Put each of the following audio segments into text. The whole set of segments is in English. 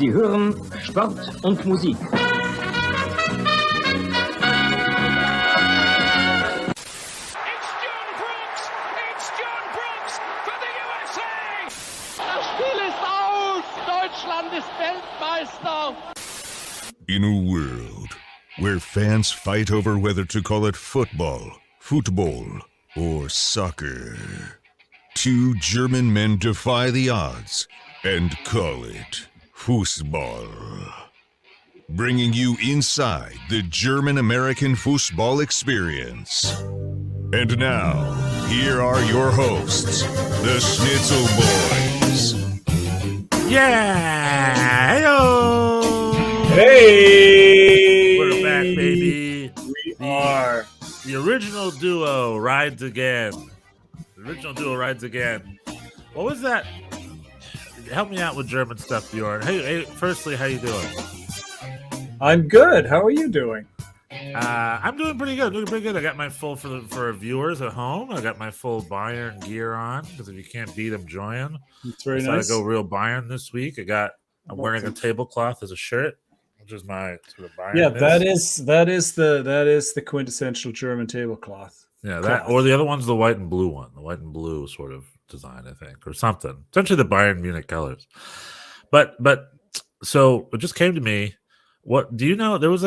Sie hören Sport und Musik. Das Spiel ist aus! Deutschland ist Weltmeister! In a world where fans fight over whether to call it football, or soccer, two German men defy the odds and call it Fußball. Bringing you inside the German-American football experience. And now, here are your hosts, the Schnitzel Boys. Yeah! Heyo! Hey! We're back, baby. We are. The original duo rides again. What was that? Help me out with German stuff, Bjorn. Hey, firstly, how you doing? I'm good. How are you doing? I'm doing pretty good. I got my full for viewers at home. I got my full Bayern gear on because if you can't beat them, join. It's very So nice. I go real Bayern this week. I'm wearing a tablecloth as a shirt, which is my sort of Bayern. Yeah, that is the quintessential German tablecloth. Yeah, that or the other one's the white and blue one, the white and blue sort of design, I think, or something. Essentially the Bayern Munich colors. But so it just came to me. What do you know? There was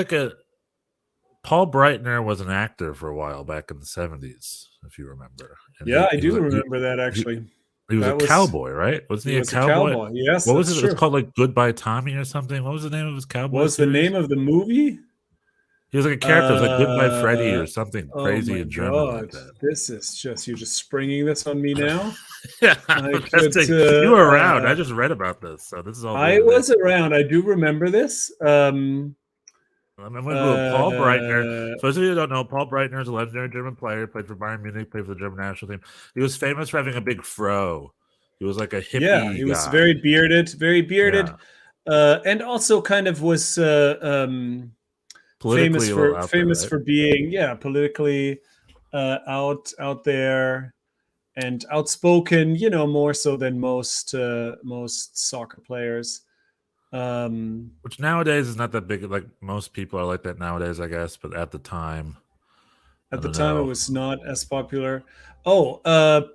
Paul Breitner was an actor for a while back in the 70s, if you remember. And Yeah, I do remember that actually. He was a cowboy, right? Wasn't he a cowboy? Yes. What was it? True. It was called Goodbye Tommy or something. What was the name of his cowboy? What was the name of the movie? He was like a character. It was Goodbye Freddy or something crazy in German like that. This is you're just springing this on me now. Yeah, you were around. I just read about this, so this is all. I was around. I do remember this. Paul Breitner. For those of you who don't know, Paul Breitner is a legendary German player. Played for Bayern Munich. Played for the German national team. He was famous for having a big fro. He was like a hippie. Yeah, he was guy. very bearded, and also kind of was famous for being politically out there and outspoken. You know, more so than most soccer players. Which nowadays is not that big. Like most people are like that nowadays, I guess. But at the time, it was not as popular. Potato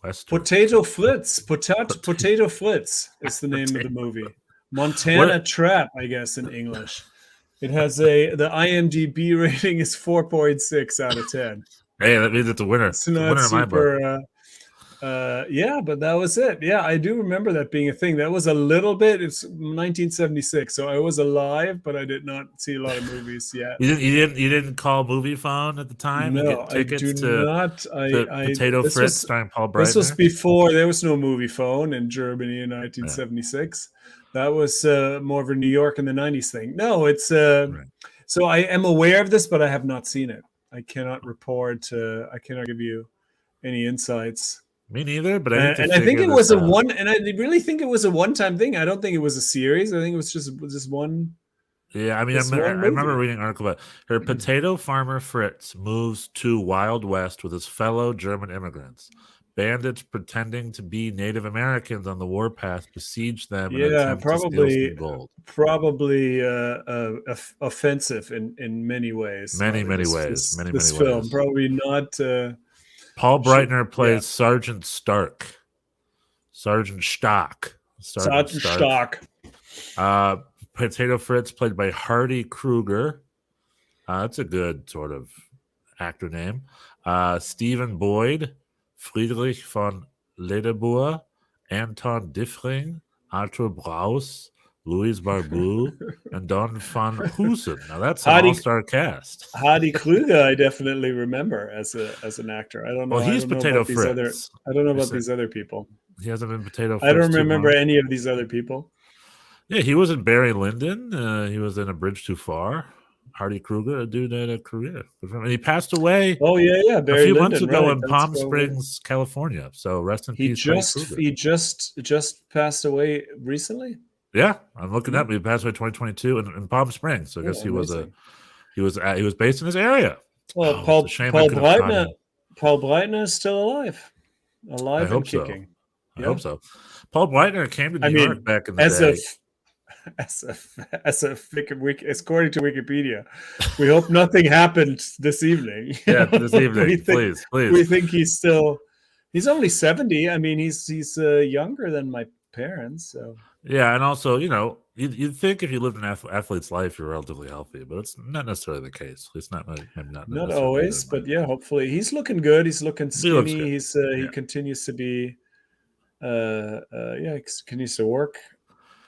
Flitz. Potato Flitz is the name of the movie. Montana Trap, I guess, in English. It has the IMDb rating is 4.6 out of 10. Hey, that means it's a winner. It's not super. But that was it. Yeah, I do remember that being a thing. That was a little bit. It's 1976, so I was alive, but I did not see a lot of movies yet. You didn't call Movie Phone at the time? No, I do not. Potato Fritz starring Paul Breitner. This was before there was no Movie Phone in Germany in 1976. Yeah. That was more of a New York in the 90s thing. No, it's right. So I am aware of this, but I have not seen it. I cannot report. I cannot give you any insights. Me neither, but I think it was and I really think it was a one-time thing. I don't think it was a series. I think it was just one. Yeah, I mean, I remember reading an article about her. Potato farmer Fritz moves to Wild West with his fellow German immigrants. Bandits pretending to be Native Americans on the warpath besiege them. Yeah, probably offensive in many ways. Many ways. This film probably not. Paul Breitner plays Sergeant Stark. Sergeant Stock. Potato Fritz played by Hardy Kruger. That's a good sort of actor name. Stephen Boyd, Friedrich von Ledebour, Anton Diffring, Arthur Braus, Louis Barbu, and Don van Hoosen. Now that's an all-star cast. Hardy Kruger, I definitely remember as an actor. I don't know. Well, he's Potato Fritz. I don't know about these other people. He hasn't been Potato Fritz. I don't remember any of these other people. Yeah, he was in Barry Lyndon. He was in A Bridge Too Far. Hardy Kruger, a dude had a career. And he passed away. Oh, yeah. Barry a few months ago in Palm Springs, California. So rest in peace. He just passed away recently? Yeah, I'm looking up. He passed away 2022 in Palm Springs. So I guess he was based in this area. Well, Paul Breitner is still alive and kicking. I hope so. Paul Breitner came to New York back in the day. according to Wikipedia, we hope nothing happened this evening. Yeah, this evening, please. We think he's only 70. I mean, he's younger than my parents. So yeah, and also, you'd think if you lived an athlete's life, you're relatively healthy, but it's not necessarily the case. It's not always, but yeah, hopefully he's looking good. He's looking skinny. He continues to be, he continues to work.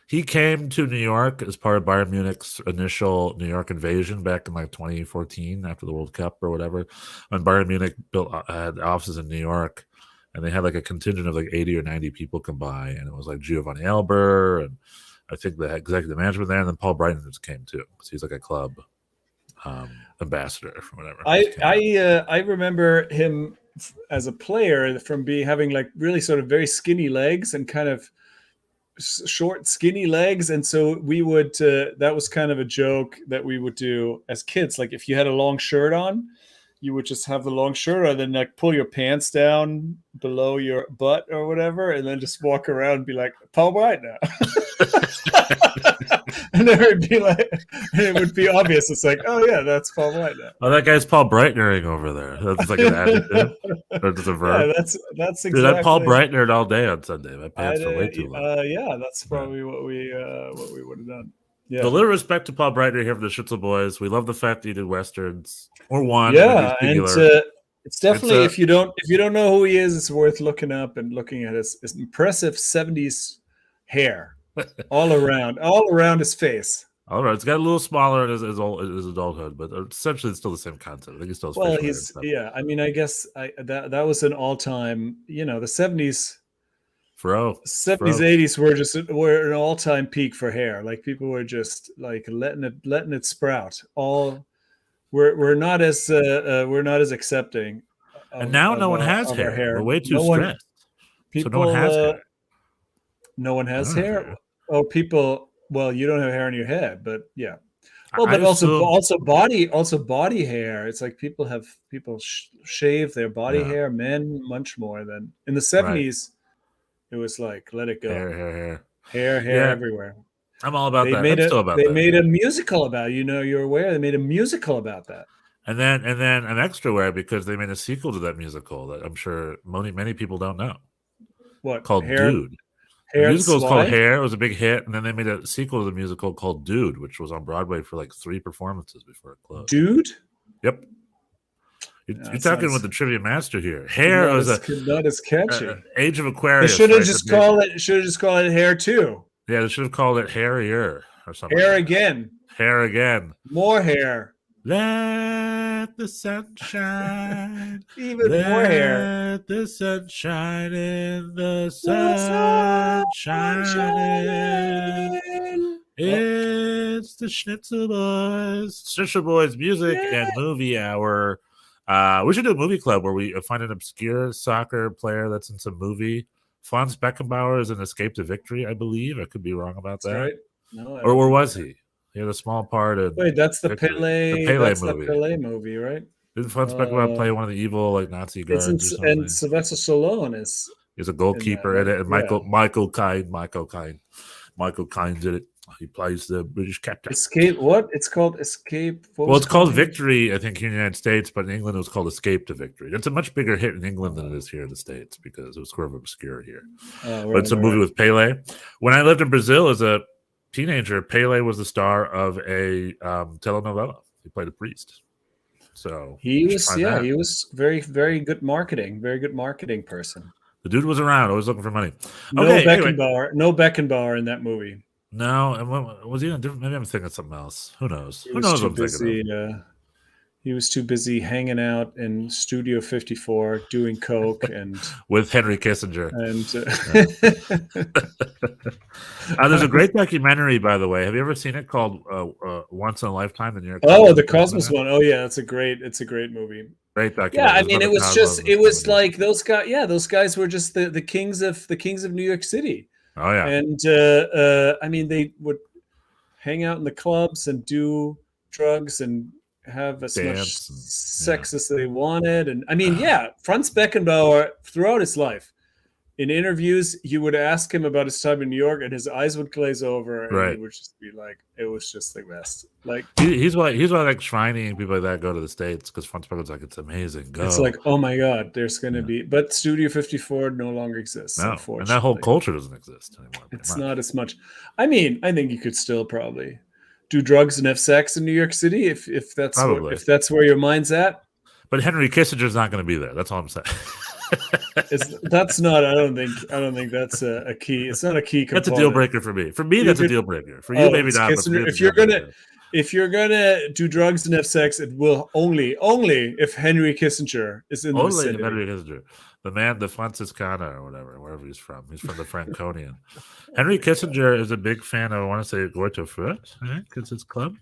He came to New York as part of Bayern Munich's initial New York invasion back in like 2014 after the World Cup or whatever, when Bayern Munich had offices in New York, and they had like a contingent of like 80 or 90 people come by, and it was like Giovanni Elber and I think the executive management there, and then Paul Breitner just came too because he's like a club ambassador or whatever. I remember him as a player from having like really sort of very skinny legs and kind of short skinny legs, and so we would that was kind of a joke that we would do as kids. Like if you had a long shirt on, you would just have the long shirt on, then like pull your pants down below your butt or whatever, and then just walk around and be like, Paul Breitner. And then it'd be like, and it would be obvious. It's like, oh yeah, that's Paul Breitner. Oh, that guy's Paul Breitnering over there. That's like an adjective. Or just a verb. Yeah, that's exactly. Dude, I Paul Breitnered all day on Sunday. My pants are way too long. Yeah, that's probably what we would have done. Yeah. A little respect to Paul Breitner here from the Schnitzel Boys. We love the fact that he did westerns or one. Yeah, and it's definitely if you don't know who he is, it's worth looking up and looking at his impressive 70s hair all around his face. All right, it's got a little smaller in his adulthood, but essentially it's still the same concept. I think he still has I mean, I guess that was an all-time. The 70s. 70s, 80s were an all-time peak for hair. Like people were just like letting it sprout. We're not as accepting. And now no one has hair. We're way too stressed. So no one has hair. No one has hair. Oh, people. Well, you don't have hair on your head, but yeah. Well, but also body hair. It's like people shave their body hair. Men much more than in the 70s. It was like, let it go. Hair everywhere. I'm all about that. They made a musical about it. You're aware they made a musical about that. And then I'm extra aware because they made a sequel to that musical that I'm sure many people don't know. What? Called Dude. The musical was called Hair. It was a big hit. And then they made a sequel to the musical called Dude, which was on Broadway for like 3 performances before it closed. Dude? Yep. You're talking with the trivia master here. Hair was not as catchy. Age of Aquarius. They should have just called it Hair 2. Yeah, they should have called it Hairier or something. Hair again. Hair again. More hair. Let the sun shine. Even more hair. Let the sun shine in the sun shining. It's the Schnitzel Boys. Schnitzel Boys music and movie hour. We should do a movie club where we find an obscure soccer player that's in some movie. Franz Beckenbauer is in Escape to Victory, I believe. I could be wrong about that. Right. No, or where was he? He had a small part in. Wait, that's the Pele movie. The Pele movie, right? Didn't Franz Beckenbauer play one of the evil like Nazi guards? And Sylvester Stallone is a goalkeeper in it, and Michael Caine did it. He plays the British captain. Escape. What? It's called Escape. It's called Victory, I think, here in the United States, but in England it was called Escape to Victory. It's a much bigger hit in England than it is here in the States because it was sort of obscure here. But it's a movie with Pele. When I lived in Brazil as a teenager, Pele was the star of a telenovela. He played a priest. So he was very, very good marketing person. The dude was around, always looking for money. No Beckenbauer in that movie. No, and was he on different? Maybe I'm thinking of something else. Who knows? Who knows what I'm thinking of? He was too busy hanging out in Studio 54 doing coke and with Henry Kissinger. And there's a great documentary, by the way. Have you ever seen it called "Once in a Lifetime"? The New York. Oh, the Cosmos one. Oh yeah, it's a great movie. Great documentary. Yeah, I mean, it was like those guys. Yeah, those guys were just the kings of New York City. Oh yeah, and I mean, they would hang out in the clubs and do drugs and have as much sex as they wanted. And I mean, Franz Beckenbauer throughout his life in interviews, you would ask him about his time in New York, and his eyes would glaze over, and he would just be like, "It was just the best." Like he's why like Shriney and people like that go to the States because Front Sparkle's like it's amazing. Go. It's like, oh my god, there's gonna be, but Studio 54 no longer exists. No, Unfortunately, and that whole culture doesn't exist anymore. It's not as much. I mean, I think you could still probably do drugs and have sex in New York City if that's if that's where your mind's at. But Henry Kissinger's not going to be there. That's all I'm saying. That's not. I don't think that's a key. It's not a key component. That's a deal breaker for me. For me, that's a deal breaker. For you, maybe not. Kissinger, if you're gonna do drugs and have sex, it will only if Henry Kissinger is in the vicinity. Henry Kissinger, the man, the Franciscana or whatever, wherever he's from. He's from the Franconian. Henry Kissinger is a big fan of, I want to say, Gorto Furt, I think it's his club.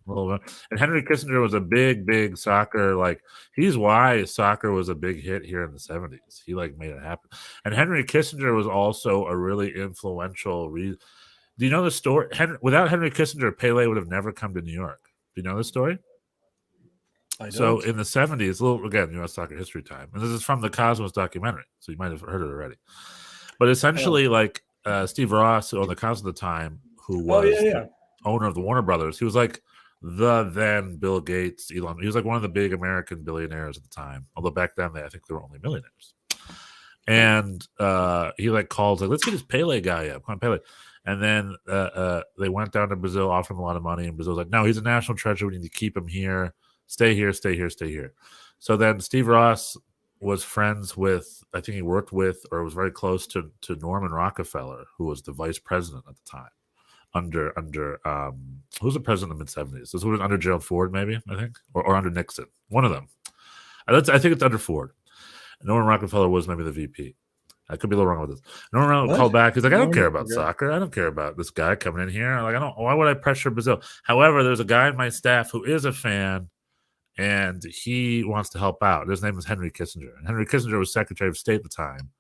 And Henry Kissinger was a big soccer, like, he's why soccer was a big hit here in the 70s. He, like, made it happen. And Henry Kissinger was also a really influential do you know the story? Without Henry Kissinger, Pele would have never come to New York. Do you know this story? I don't. So in the 70s, again, U.S. soccer history time, and this is from the Cosmos documentary, so you might have heard it already. But essentially, like Steve Ross, on the Cosmos at the time, who was the owner of the Warner Brothers, he was like the then Bill Gates, Elon. He was like one of the big American billionaires at the time. Although back then, I think they were only millionaires. And he like called, like, let's get this Pele guy up. Come on, Pele. And then they went down to Brazil, offered him a lot of money, and Brazil was like, no, he's a national treasure. We need to keep him here. Stay here, stay here, stay here. So then Steve Ross was friends with, I think he worked with or was very close to Norman Rockefeller, who was the vice president at the time. Under who was the president in the mid-70s? This was under Gerald Ford, maybe, I think, or under Nixon. One of them. I think it's under Ford. Norman Rockefeller was maybe the VP. I could be a little wrong with this. Norman called back. He's like, I don't care about soccer. I don't care about this guy coming in here. Like, why would I pressure Brazil? However, there's a guy in my staff who is a fan, and he wants to help out. His name is Henry Kissinger. And Henry Kissinger was Secretary of State at the time.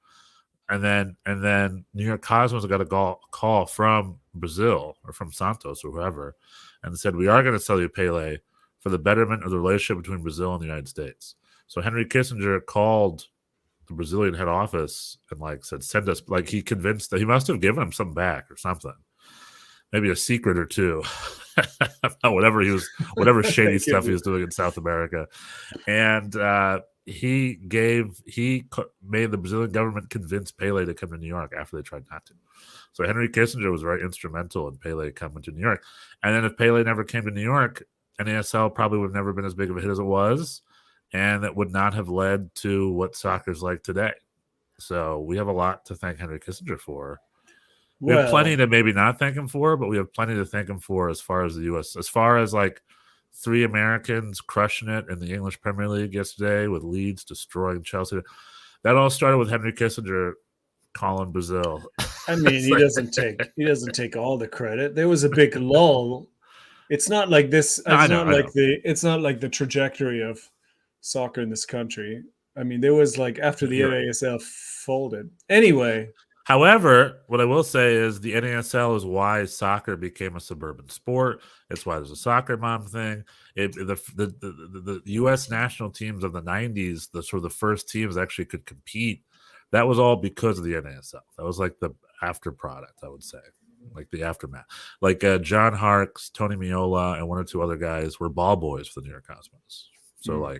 And then New York Cosmos got a call from Brazil or from Santos or whoever, and said, we are going to sell you Pele for the betterment of the relationship between Brazil and the United States. So Henry Kissinger called the Brazilian head office and like said, send us, like he convinced that he must have given him some back or something, maybe a secret or two, whatever shady stuff he was doing in South America. And he made the Brazilian government convince Pele to come to New York after they tried not to. So Henry Kissinger was very instrumental in Pele coming to New York. And then if Pele never came to New York, NASL probably would have never been as big of a hit as it was. And that would not have led to what soccer's like today. So we have a lot to thank Henry Kissinger for. We have plenty to maybe not thank him for, but we have plenty to thank him for as far as the U.S. As far as like 3 Americans crushing it in the English Premier League yesterday with Leeds destroying Chelsea. That all started with Henry Kissinger calling Brazil. I mean, he doesn't take all the credit. There was a big lull. It's not like this. It's not like the trajectory of soccer in this country. I mean, there was like after the NASL folded. Anyway. However, what I will say is the NASL is why soccer became a suburban sport. It's why there's a soccer mom thing. The U.S. national teams of the 90s, the sort of the first teams that actually could compete, that was all because of the NASL. That was like the after product, I would say, like the aftermath. Like John Harkes, Tony Miola, and 1 or 2 other guys were ball boys for the New York Cosmos. So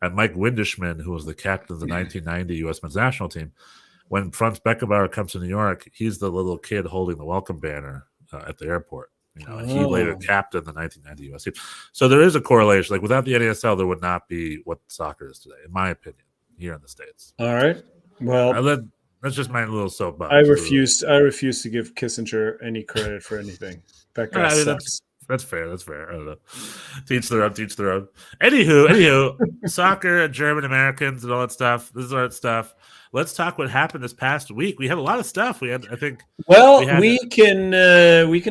and Mike Windishman, who was the captain of the 1990 U.S. men's national team, when Franz Beckenbauer comes to New York, he's the little kid holding the welcome banner at the airport. And he later captained the 1990 U.S. team. So there is a correlation. Like without the NASL, there would not be what soccer is today, in my opinion, here in the States. All right. Well, that's just my little soapbox. I refuse to give Kissinger any credit for anything. That guy sucks. That's fair. I don't know. Teach their own. Anywho, soccer, German Americans, and all that stuff. This is our stuff. Let's talk what happened this past week. We had a lot of stuff. We can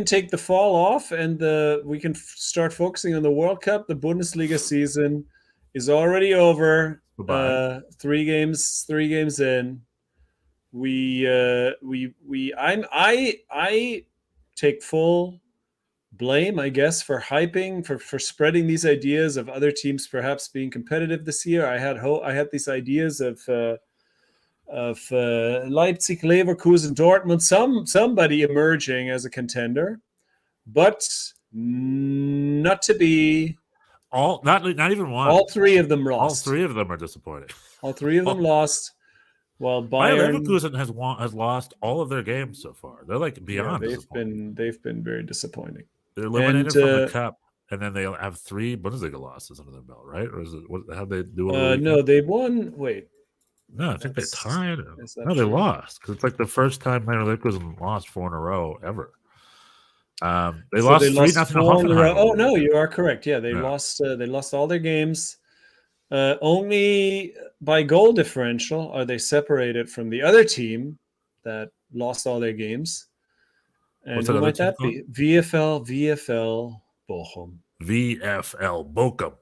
take the fall off and we can start focusing on the World Cup. The Bundesliga season is already over. 3 games in. I take full blame, I guess, for hyping, for spreading these ideas of other teams perhaps being competitive this year. I had these ideas of Leipzig, Leverkusen, Dortmund. Somebody emerging as a contender, but not to be. Not even one. All three of them All lost. three of them are disappointing. All three of them lost. While Bayer Bayern Leverkusen has lost all of their games so far. They're like beyond. They've been very disappointing. They're eliminated from the cup, and then they have 3 Bundesliga losses under their belt, right? Or is it how they do? No, they won. Wait, no, I think they tied. No, true? they lost because it's like the first time Bayer Leverkusen lost 4 in a row ever. They lost 3-0 to Hoffenheim. Oh no, you are correct. Yeah, they lost. They lost all their games. Only by goal differential are they separated from the other team that lost all their games. And who might that be? VfL Bochum. VfL Bochum.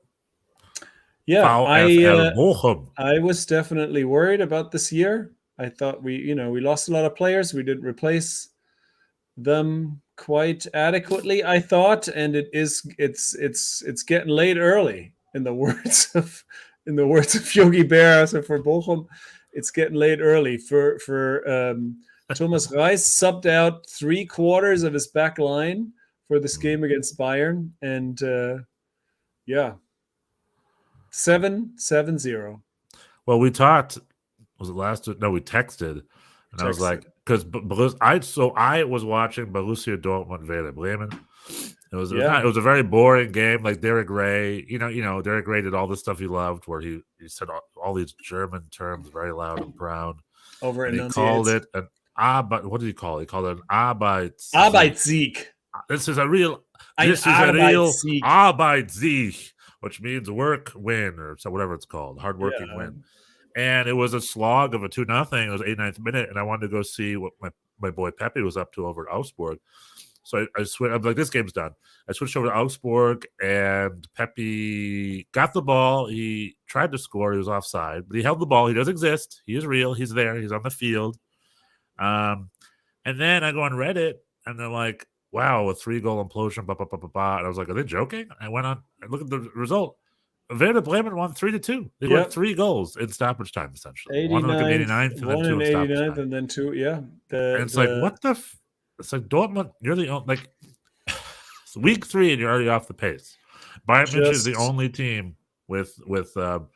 Yeah, VfL Bochum. I was definitely worried about this year. I thought we lost a lot of players. We didn't replace them quite adequately, I thought, and it's getting late early. In the words of Yogi Berra, so for Bochum, it's getting late early. For Thomas Reis subbed out 3/4 of his back line for this game against Bayern, and 7-0. Well, we talked. Was it last? No, we texted, and I was like, because I was watching Borussia Dortmund Werder Bremen. It was a very boring game. Like Derek Ray, Derek Ray did all the stuff he loved, where he said all these German terms very loud and proud. And he called it an what did he call it? He called it an Arbeitssieg. This is a real Arbeitssieg, which means work win, or so whatever it's called, hardworking win. And it was a slog of a 2-0. It was 89th minute, and I wanted to go see what my boy Pepe was up to over at Augsburg. So I switched. I'm like, this game's done. I switched over to Augsburg, and Pepe got the ball. He tried to score. He was offside, but he held the ball. He does exist. He is real. He's there. He's on the field. And then I go on Reddit, and they're like, wow, a 3-goal implosion, blah, blah, blah, blah, blah. And I was like, are they joking? I went on and looked at the result. Werder Bremen won 3-2. They got 3 goals in stoppage time, essentially. One in 89th, and then 2 in stoppage time. And then 2, yeah. And it's like, what the it's like Dortmund, you're the only, like, it's week 3 and you're already off the pace. Bayern Munich is the only team with and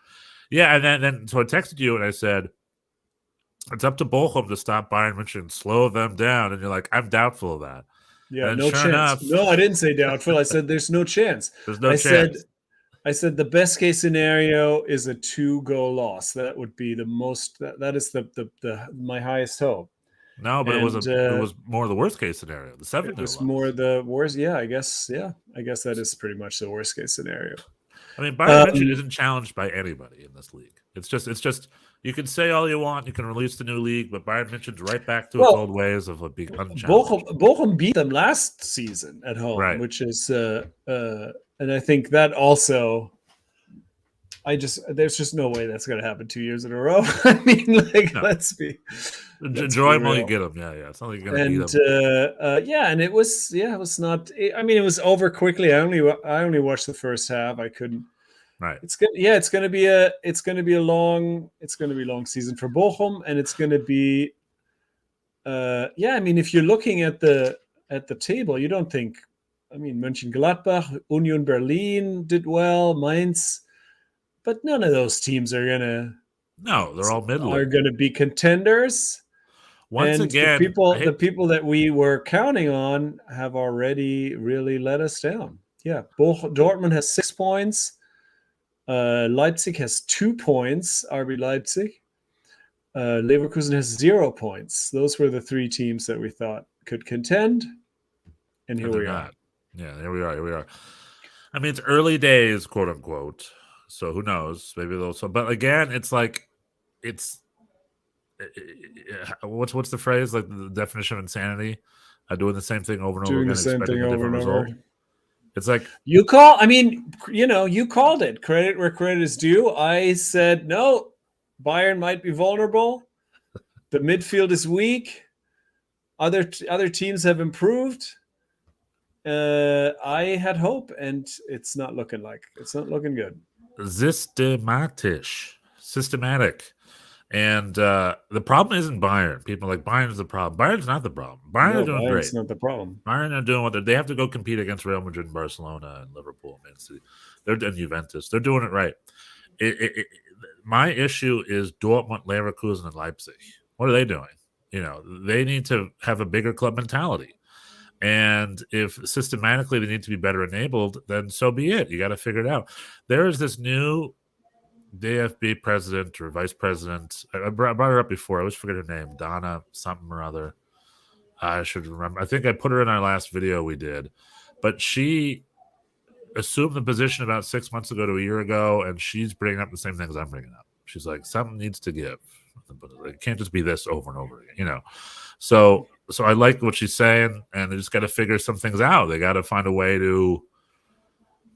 then so I texted you and I said, it's up to Bochum to stop Bayern Munich and slow them down. And you're like, I'm doubtful of that. Yeah, no chance. No, I didn't say doubtful. I said there's no chance. There's no chance. I said the best case scenario is a 2-goal loss. That would be the most. That is the my highest hope. No, but it was more the worst case scenario. The 7-0 It was more the worst. Yeah, I guess that is pretty much the worst case scenario. I mean, Bayern Munich isn't challenged by anybody in this league. It's just you can say all you want. You can release the new league, but Bayern München's right back to its old ways of being unchallenged. Bochum beat them last season at home, right. Which is and I think that also. There's just no way that's going to happen 2 years in a row. I mean, let's be. Enjoy them while you get them. Yeah. It's not like you're going to beat them. And it was not. I mean, it was over quickly. I only watched the first half. I couldn't. Right. It's going to be a long season for Bochum, and it's going to be. I mean, if you're looking at the table, you don't think. I mean, Mönchengladbach, Union Berlin did well, Mainz. But none of those teams are gonna. No, they're all middle. Are gonna be contenders. Once again, the people that we were counting on have already really let us down. Yeah, Dortmund has 6 points. Leipzig has 2 points. RB Leipzig. Leverkusen has 0 points. Those were the 3 teams that we thought could contend, and here we are. Yeah, here we are. I mean, it's early days, quote unquote. So who knows? Maybe they'll. But again, it's like, what's the phrase? Like the definition of insanity? Doing the same thing over and over again, expecting a different result. It's like you called it. Credit where credit is due. I said no. Bayern might be vulnerable. The midfield is weak. Other teams have improved. I had hope, and it's not looking good. Systematic. And the problem isn't Bayern. People are like, Bayern's the problem. Bayern's not the problem. Bayern are doing great. Bayern's not the problem. Bayern are doing what they have to go compete against Real Madrid and Barcelona and Liverpool and Man City. And Juventus. They're doing it right. My issue is Dortmund, Leverkusen, and Leipzig. What are they doing? They need to have a bigger club mentality. And if systematically they need to be better enabled, then so be it. You got to figure it out. There is this new DFB president or vice president. I brought her up before. I always forget her name. Donna something or other. I should remember. I think I put her in our last video we did. But she assumed the position about 6 months ago to a year ago, and she's bringing up the same things I'm bringing up. She's like, something needs to give. It can't just be this over and over again, So I like what she's saying, and they just got to figure some things out. They got to find a way to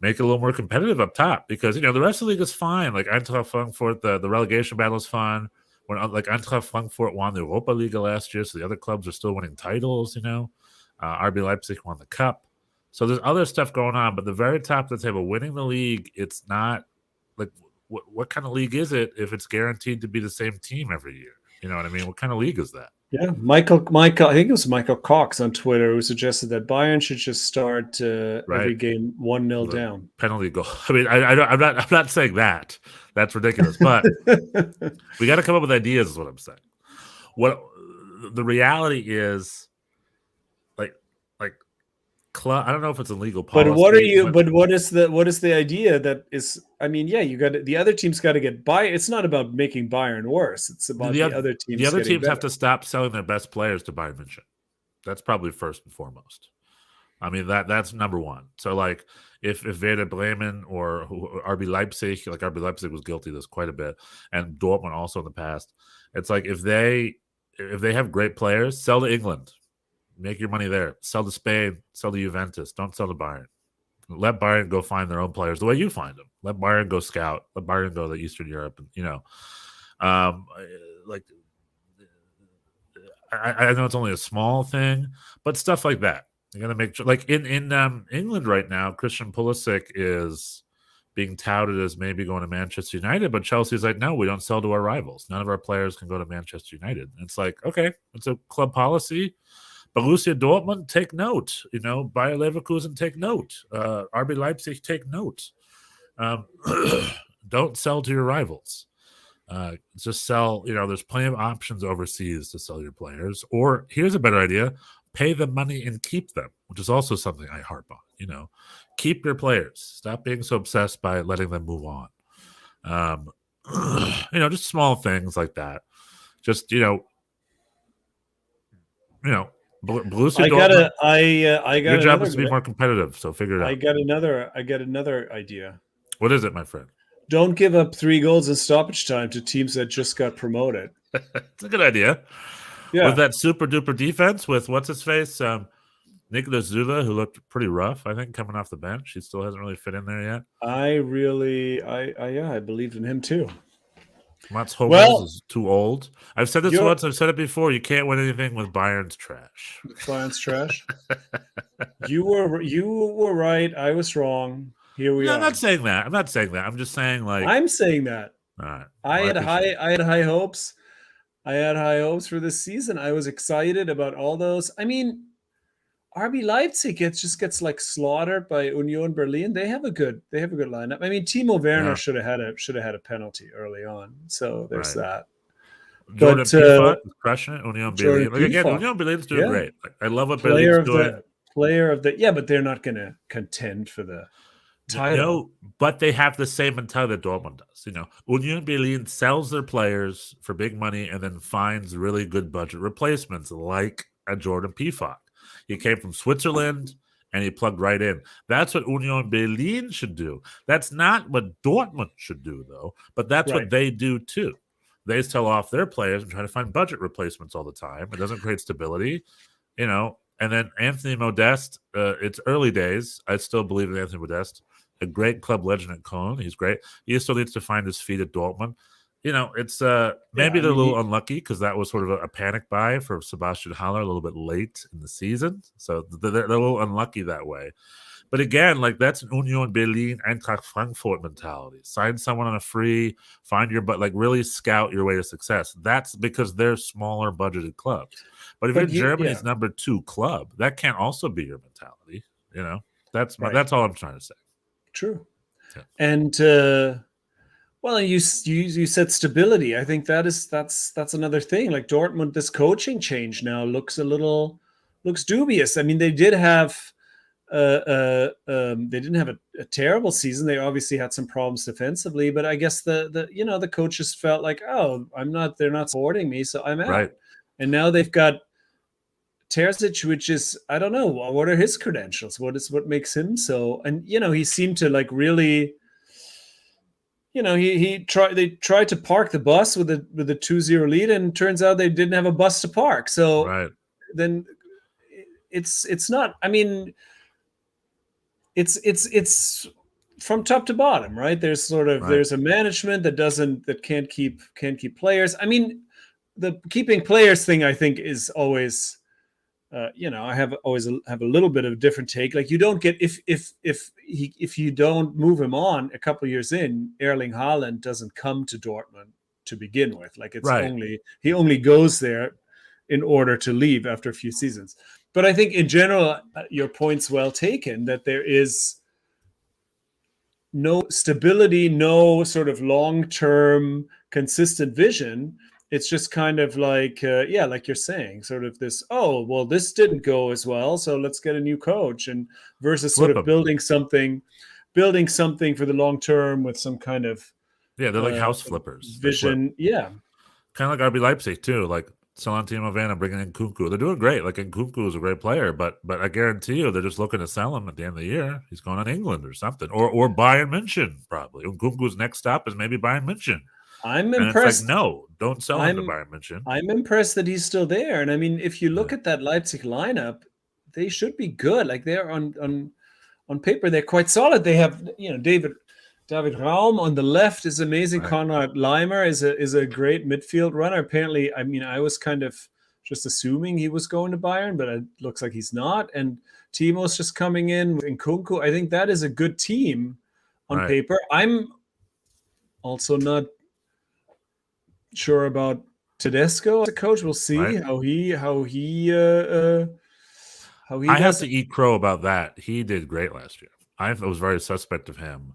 make it a little more competitive up top because, the rest of the league is fine. Like Eintracht Frankfurt, the relegation battle is fun. When Eintracht Frankfurt won the Europa League last year, so the other clubs are still winning titles, RB Leipzig won the cup. So there's other stuff going on, but the very top of the table, winning the league, it's not like what kind of league is it if it's guaranteed to be the same team every year? You know what I mean? What kind of league is that? Yeah, Michael. I think it was Michael Cox on Twitter who suggested that Bayern should just start every game 1-0 down. Penalty goal. I mean, I'm not saying that. That's ridiculous. But we got to come up with ideas. Is what I'm saying. What the reality is, club. I don't know if it's a legal policy. But what are you? But what is the idea that is? I mean, yeah, you got the other teams got to get by. It's not about making Bayern worse. It's about the other teams. The other teams have to stop selling their best players to Bayern München. That's probably first and foremost. I mean that's number one. So like if Werder Bremen or RB Leipzig, like RB Leipzig was guilty of this quite a bit, and Dortmund also in the past. It's like if they have great players, sell to England. Make your money there. Sell to Spain. Sell to Juventus. Don't sell to Bayern. Let Bayern go find their own players the way you find them. Let Bayern go scout. Let Bayern go to Eastern Europe. I know it's only a small thing, but stuff like that. You're gonna make sure. Like in England right now, Christian Pulisic is being touted as maybe going to Manchester United, but Chelsea's like, no, we don't sell to our rivals. None of our players can go to Manchester United. And it's like, okay, it's a club policy. Borussia Dortmund, take note. Bayer Leverkusen, take note. RB Leipzig, take note. Don't sell to your rivals. Just sell. There's plenty of options overseas to sell your players. Or here's a better idea: pay them money and keep them, which is also something I harp on. Keep your players. Stop being so obsessed by letting them move on. Just small things like that. Just Borussia Dortmund. Your job is to be more competitive, so figure it out. I got another idea. What is it, my friend? Don't give up 3 goals in stoppage time to teams that just got promoted. It's a good idea. Yeah. With that super duper defense with what's his face, Nicolas Zula, who looked pretty rough, I think, coming off the bench. He still hasn't really fit in there yet. I believed in him too. Mats Hummels is too old. I've said this once. I've said it before. You can't win anything with Bayern's trash. Bayern's trash. You were right. I was wrong. Here we are. I'm not saying that. I'm just saying I'm saying that. All right. I had high hopes. I had high hopes for this season. I was excited about all those. I mean, RB Leipzig gets like slaughtered by Union Berlin. They have a good lineup. I mean, Timo Werner should have had a penalty early on. So there's that. Jordan Pifat is crushing it. Union Berlin. Union Berlin's doing great. I love what Berlin's doing. But they're not going to contend for the title. No, but they have the same mentality that Dortmund does. Union Berlin sells their players for big money and then finds really good budget replacements like a Jordan Pifat. He came from Switzerland, and he plugged right in. That's what Union Berlin should do. That's not what Dortmund should do, though, but that's what they do, too. They sell off their players and try to find budget replacements all the time. It doesn't create stability, And then Anthony Modeste, it's early days. I still believe in Anthony Modeste, a great club legend at Cologne. He's great. He still needs to find his feet at Dortmund. It's maybe they're a little unlucky because that was sort of a panic buy for Sebastian Haller a little bit late in the season. So they're a little unlucky that way. But again, like that's an Union Berlin, Eintracht Frankfurt mentality. Sign someone on a free, find your like really scout your way to success. That's because they're smaller budgeted clubs. But if you're Germany's number 2 club, that can't also be your mentality. You know, that's all I'm trying to say. True. Yeah. And well, you said stability. I think that's another thing. Like Dortmund, this coaching change now looks dubious. I mean, they did have they didn't have a terrible season. They obviously had some problems defensively, but I guess the coaches felt like, oh, they're not supporting me, so I'm out. Right. And now they've got Terzic, which is, I don't know, what are his credentials? What makes him so? And he seemed to like really. They tried to park the bus with a 2-0 lead, and turns out they didn't have a bus to park. So then it's not. I mean, it's from top to bottom, right? There's there's a management that can't keep players. I mean, the keeping players thing I think is always. I always have a little bit of a different take. Like you don't get if you don't move him on a couple of years in, Erling Haaland doesn't come to Dortmund to begin with. Like it's he only goes there in order to leave after a few seasons. But I think in general, your point's well taken that there is no stability, no sort of long-term consistent vision. It's just kind of like, like you're saying, sort of this, this didn't go as well, so let's get a new coach, and versus sort of building something for the long term with some kind of they're like house flippers vision. Yeah, kind of like RB Leipzig too, like selling Timo Werner, bringing in Kunku. They're doing great. Like, Kunku is a great player, but I guarantee you, they're just looking to sell him at the end of the year. He's going on England or something, or Bayern München probably. And Kunku's next stop is maybe Bayern München. I'm impressed. It's like, no, don't sell him to Bayern München. I'm impressed that he's still there. And I mean, if you look at that Leipzig lineup, they should be good. Like they're on paper, they're quite solid. They have, David Raum on the left is amazing. Right. Konrad Leimer is a great midfield runner. Apparently, I mean, I was kind of just assuming he was going to Bayern, but it looks like he's not. And Timo's just coming in Kunku. I think that is a good team on paper. I'm also not sure about Tedesco as a coach. We'll see how he I have to eat crow about that. He did great last year. I was very suspect of him,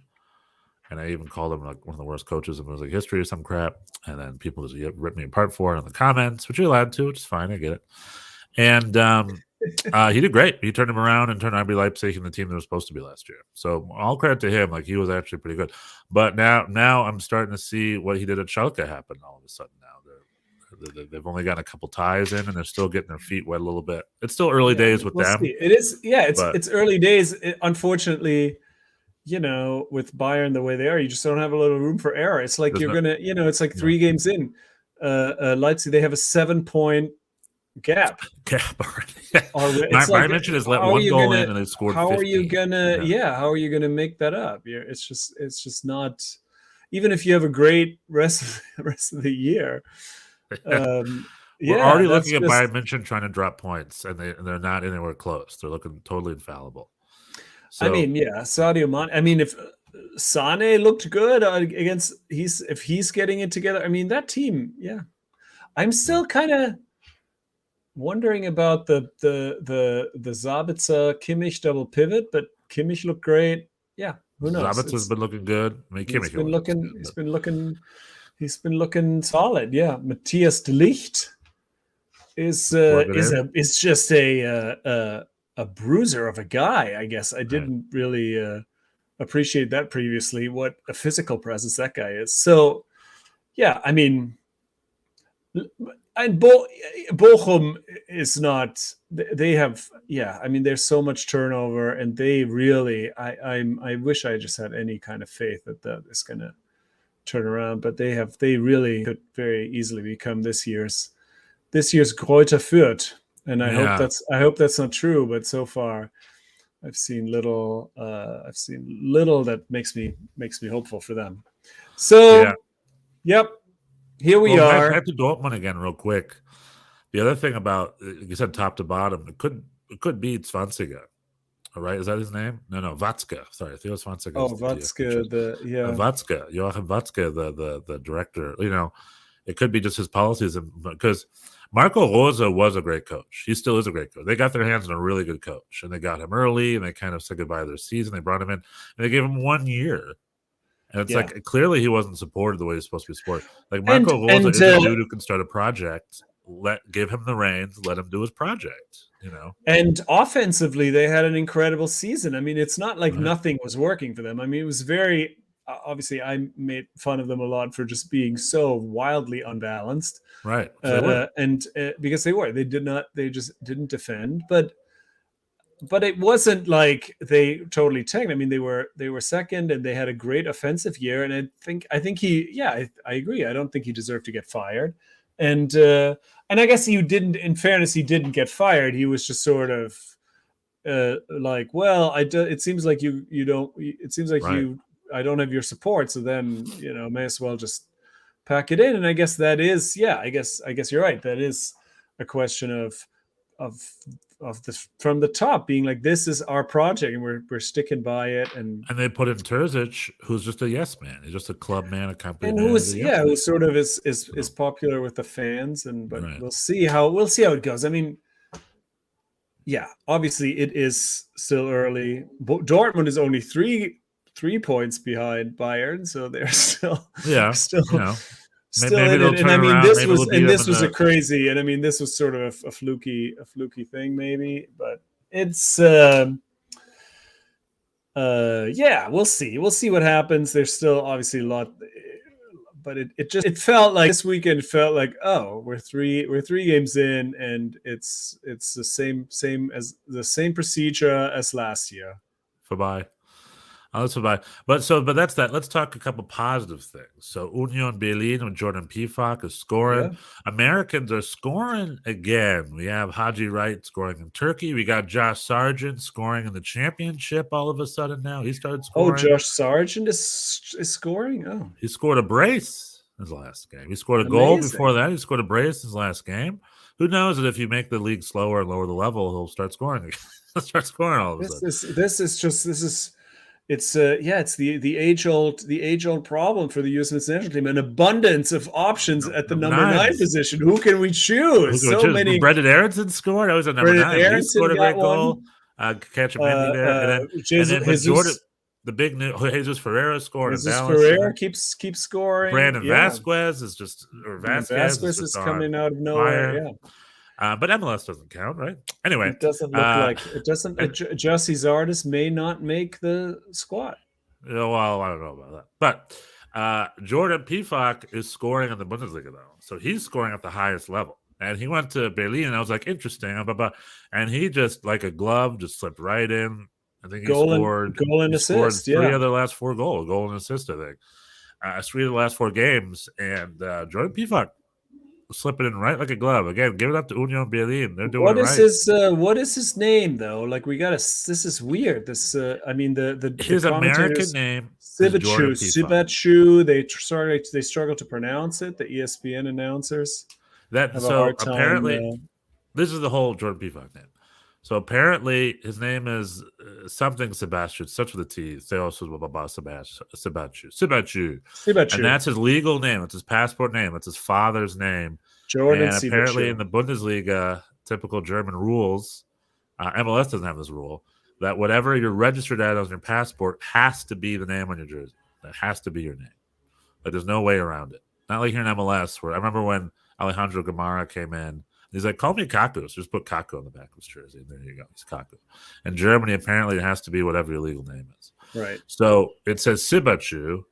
and I even called him like one of the worst coaches in music history or some crap. And then people just ripped me apart for it in the comments, which you're allowed to, which is fine. I get it. And he did great. He turned him around and turned RB Leipzig and the team that was supposed to be last year. So all credit to him. Like, he was actually pretty good. But now I'm starting to see what he did at Schalke happen all of a sudden. Now they've only got a couple ties in, and they're still getting their feet wet a little bit. It's still early days with them. See. It is, it's early days. Unfortunately, with Bayern the way they are, you just don't have a little room for error. It's like it's like 3 games in. Leipzig, they have a 7-point gap already. Bayern München has let one goal in and they scored 50. How are you gonna make that up? It's just not. Even if you have a great rest of the year. We're already looking at Bayern München trying to drop points, and they're not anywhere close. They're looking totally infallible. So, I mean, Sadio Mane. I mean, if Sane looked good against, if he's getting it together. I mean, that team. Yeah, I'm still kind of wondering about the Sabitzer Kimmich double pivot, but Kimmich looked great. Yeah, who knows? Zabitzer's been looking good. I mean, Kimmich he's been looking solid. Yeah, Matthias de Ligt is just a bruiser of a guy. I guess I didn't really appreciate that previously. What a physical presence that guy is. So, yeah, I mean, and Bochum is not. They have, I mean, there's so much turnover, and they really. I wish I just had any kind of faith that is going to turn around, but they really could very easily become this year's Greuther Fürth, and I hope that's not true, but so far I've seen little that makes me hopeful for them. So yep, here we are. Back to Dortmund again real quick. The other thing about, you said top to bottom, it could be Zwanziger. All right, is that his name? No, Watzke. Sorry, Theo Watzke. Oh, Watzke, Watzke, Joachim Watzke, the director. It could be just his policies, because Marco Rosa was a great coach. He still is a great coach. They got their hands on a really good coach, and they got him early, and they kind of said goodbye to their season. They brought him in, and they gave him 1 year. And it's like, clearly he wasn't supported the way he's supposed to be supported. Like, Marco Rosa is a dude who can start a project. Give him the reins, let him do his project, And offensively, they had an incredible season. I mean, it's not like nothing was working for them. I mean, it was very obviously, I made fun of them a lot for just being so wildly unbalanced, right? And because they just didn't defend, but it wasn't like they totally tanked. I mean, they were second, and they had a great offensive year. And I think I agree. I don't think he deserved to get fired. And I guess in fairness, he didn't get fired. He was just sort of like, well, it seems like you don't. It seems like I don't have your support. So then, may as well just pack it in. And I guess that is, I guess you're right. That is a question of this from the top being like, this is our project and we're sticking by it. And they put in Terzic, who's just a yes man. He's just a club man, a company man. Who sort of is popular with the fans. But we'll see how it goes. I mean, obviously it is still early. Dortmund is only three points behind Bayern, so they're still still in it. And I mean, this was a crazy, and I mean, this was sort of a fluky thing, maybe, but it's we'll see what happens. There's still obviously a lot, but it felt like this weekend felt like, oh, we're three games in, and it's the same procedure as last year. Bye. But that's that. Let's talk a couple positive things. So Union Berlin with Jordan Pifak is scoring. Yeah. Americans are scoring again. We have Haji Wright scoring in Turkey. We got Josh Sargent scoring in the championship all of a sudden now. He started scoring. Oh, Josh Sargent is scoring? Oh. He scored a brace in his last game. He scored a goal before that. He scored a brace in his last game. Who knows that if you make the league slower and lower the level, he'll start scoring. He'll start scoring all of a sudden. It's the age old problem for the U.S. national team, an abundance of options at the number 9 position. Who can we choose? Many. Brendan Aronson scored. I was at number 9. He scored a great goal. Catch a Mendy there, and then Jordan, the big new Jesus Ferreira scored. Jesus Ferreira keeps scoring. Brandon Vasquez is Vasquez coming out of nowhere. Fire. But MLS doesn't count, right? Anyway, it doesn't look like it doesn't. Jussie Zardes may not make the squad. Well, I don't know about that. But Jordan Pifak is scoring in the Bundesliga though, so he's scoring at the highest level. And he went to Berlin, and I was like, interesting. And he just, like a glove, just slipped right in. I think he scored goal and assist. Three of the last 4 goals, goal and assist. I think 3 of the last 4 games, and Jordan Pifak slipping in right like a glove. Again, give it up to Union Berlin. They're doing it right. What is his name though? Like this is weird. This his American name Sibachu. They struggle to pronounce it. The ESPN announcers. Apparently this is the whole Jordan Pifak name. So apparently his name is something Sebastian, such with a T. Sibachu. And that's his legal name. It's his passport name. It's his father's name. Jordan and apparently in the Bundesliga, typical German rules, MLS doesn't have this rule, that whatever you're registered as on your passport has to be the name on your jersey. That has to be your name. Like, there's no way around it. Not like here in MLS, where I remember when Alejandro Gamara came in, he's like, call me Kaku. So just put Kaku on the back of his jersey. And there you go. He's Kaku. In Germany, apparently, it has to be whatever your legal name is. Right. So it says Sibachu,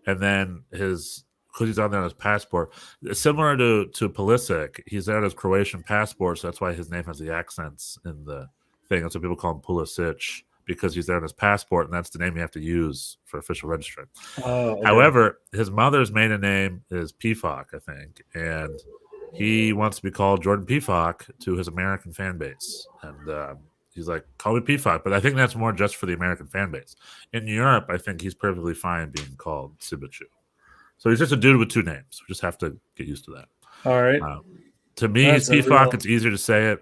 and then because he's on there on his passport, similar to Pulisic, he's there on his Croatian passport, so that's why his name has the accents in the thing. That's why people call him Pulisic, because he's there on his passport, and that's the name you have to use for official registering. Oh, okay. However, his mother's maiden name is Pifak, I think, and he wants to be called Jordan Pifak to his American fan base. And he's like, call me Pifak. But I think that's more just for the American fan base. In Europe, I think he's perfectly fine being called Sibachu. So he's just a dude with 2 names. We just have to get used to that. All right. To me, he's Pifak. It's easier to say it.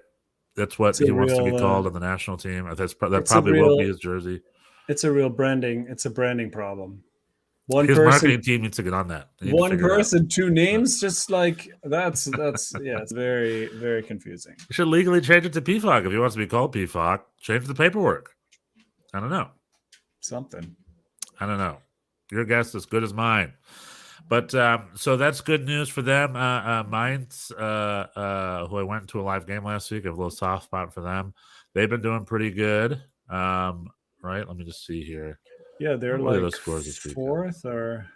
That's what he wants to be called on the national team. That probably will be his jersey. It's a real branding. It's a branding problem. His marketing team needs to get on that. One person, two names, just like that's yeah, it's very, very confusing. You should legally change it to PFOC if he wants to be called PFOC. Change the paperwork. I don't know. Something. I don't know. Your guess is as good as mine. But so that's good news for them. Mainz, who I went to a live game last week, I have a little soft spot for them. They've been doing pretty good. Right? Let me just see here. Yeah, they're like those scores this week. Fourth or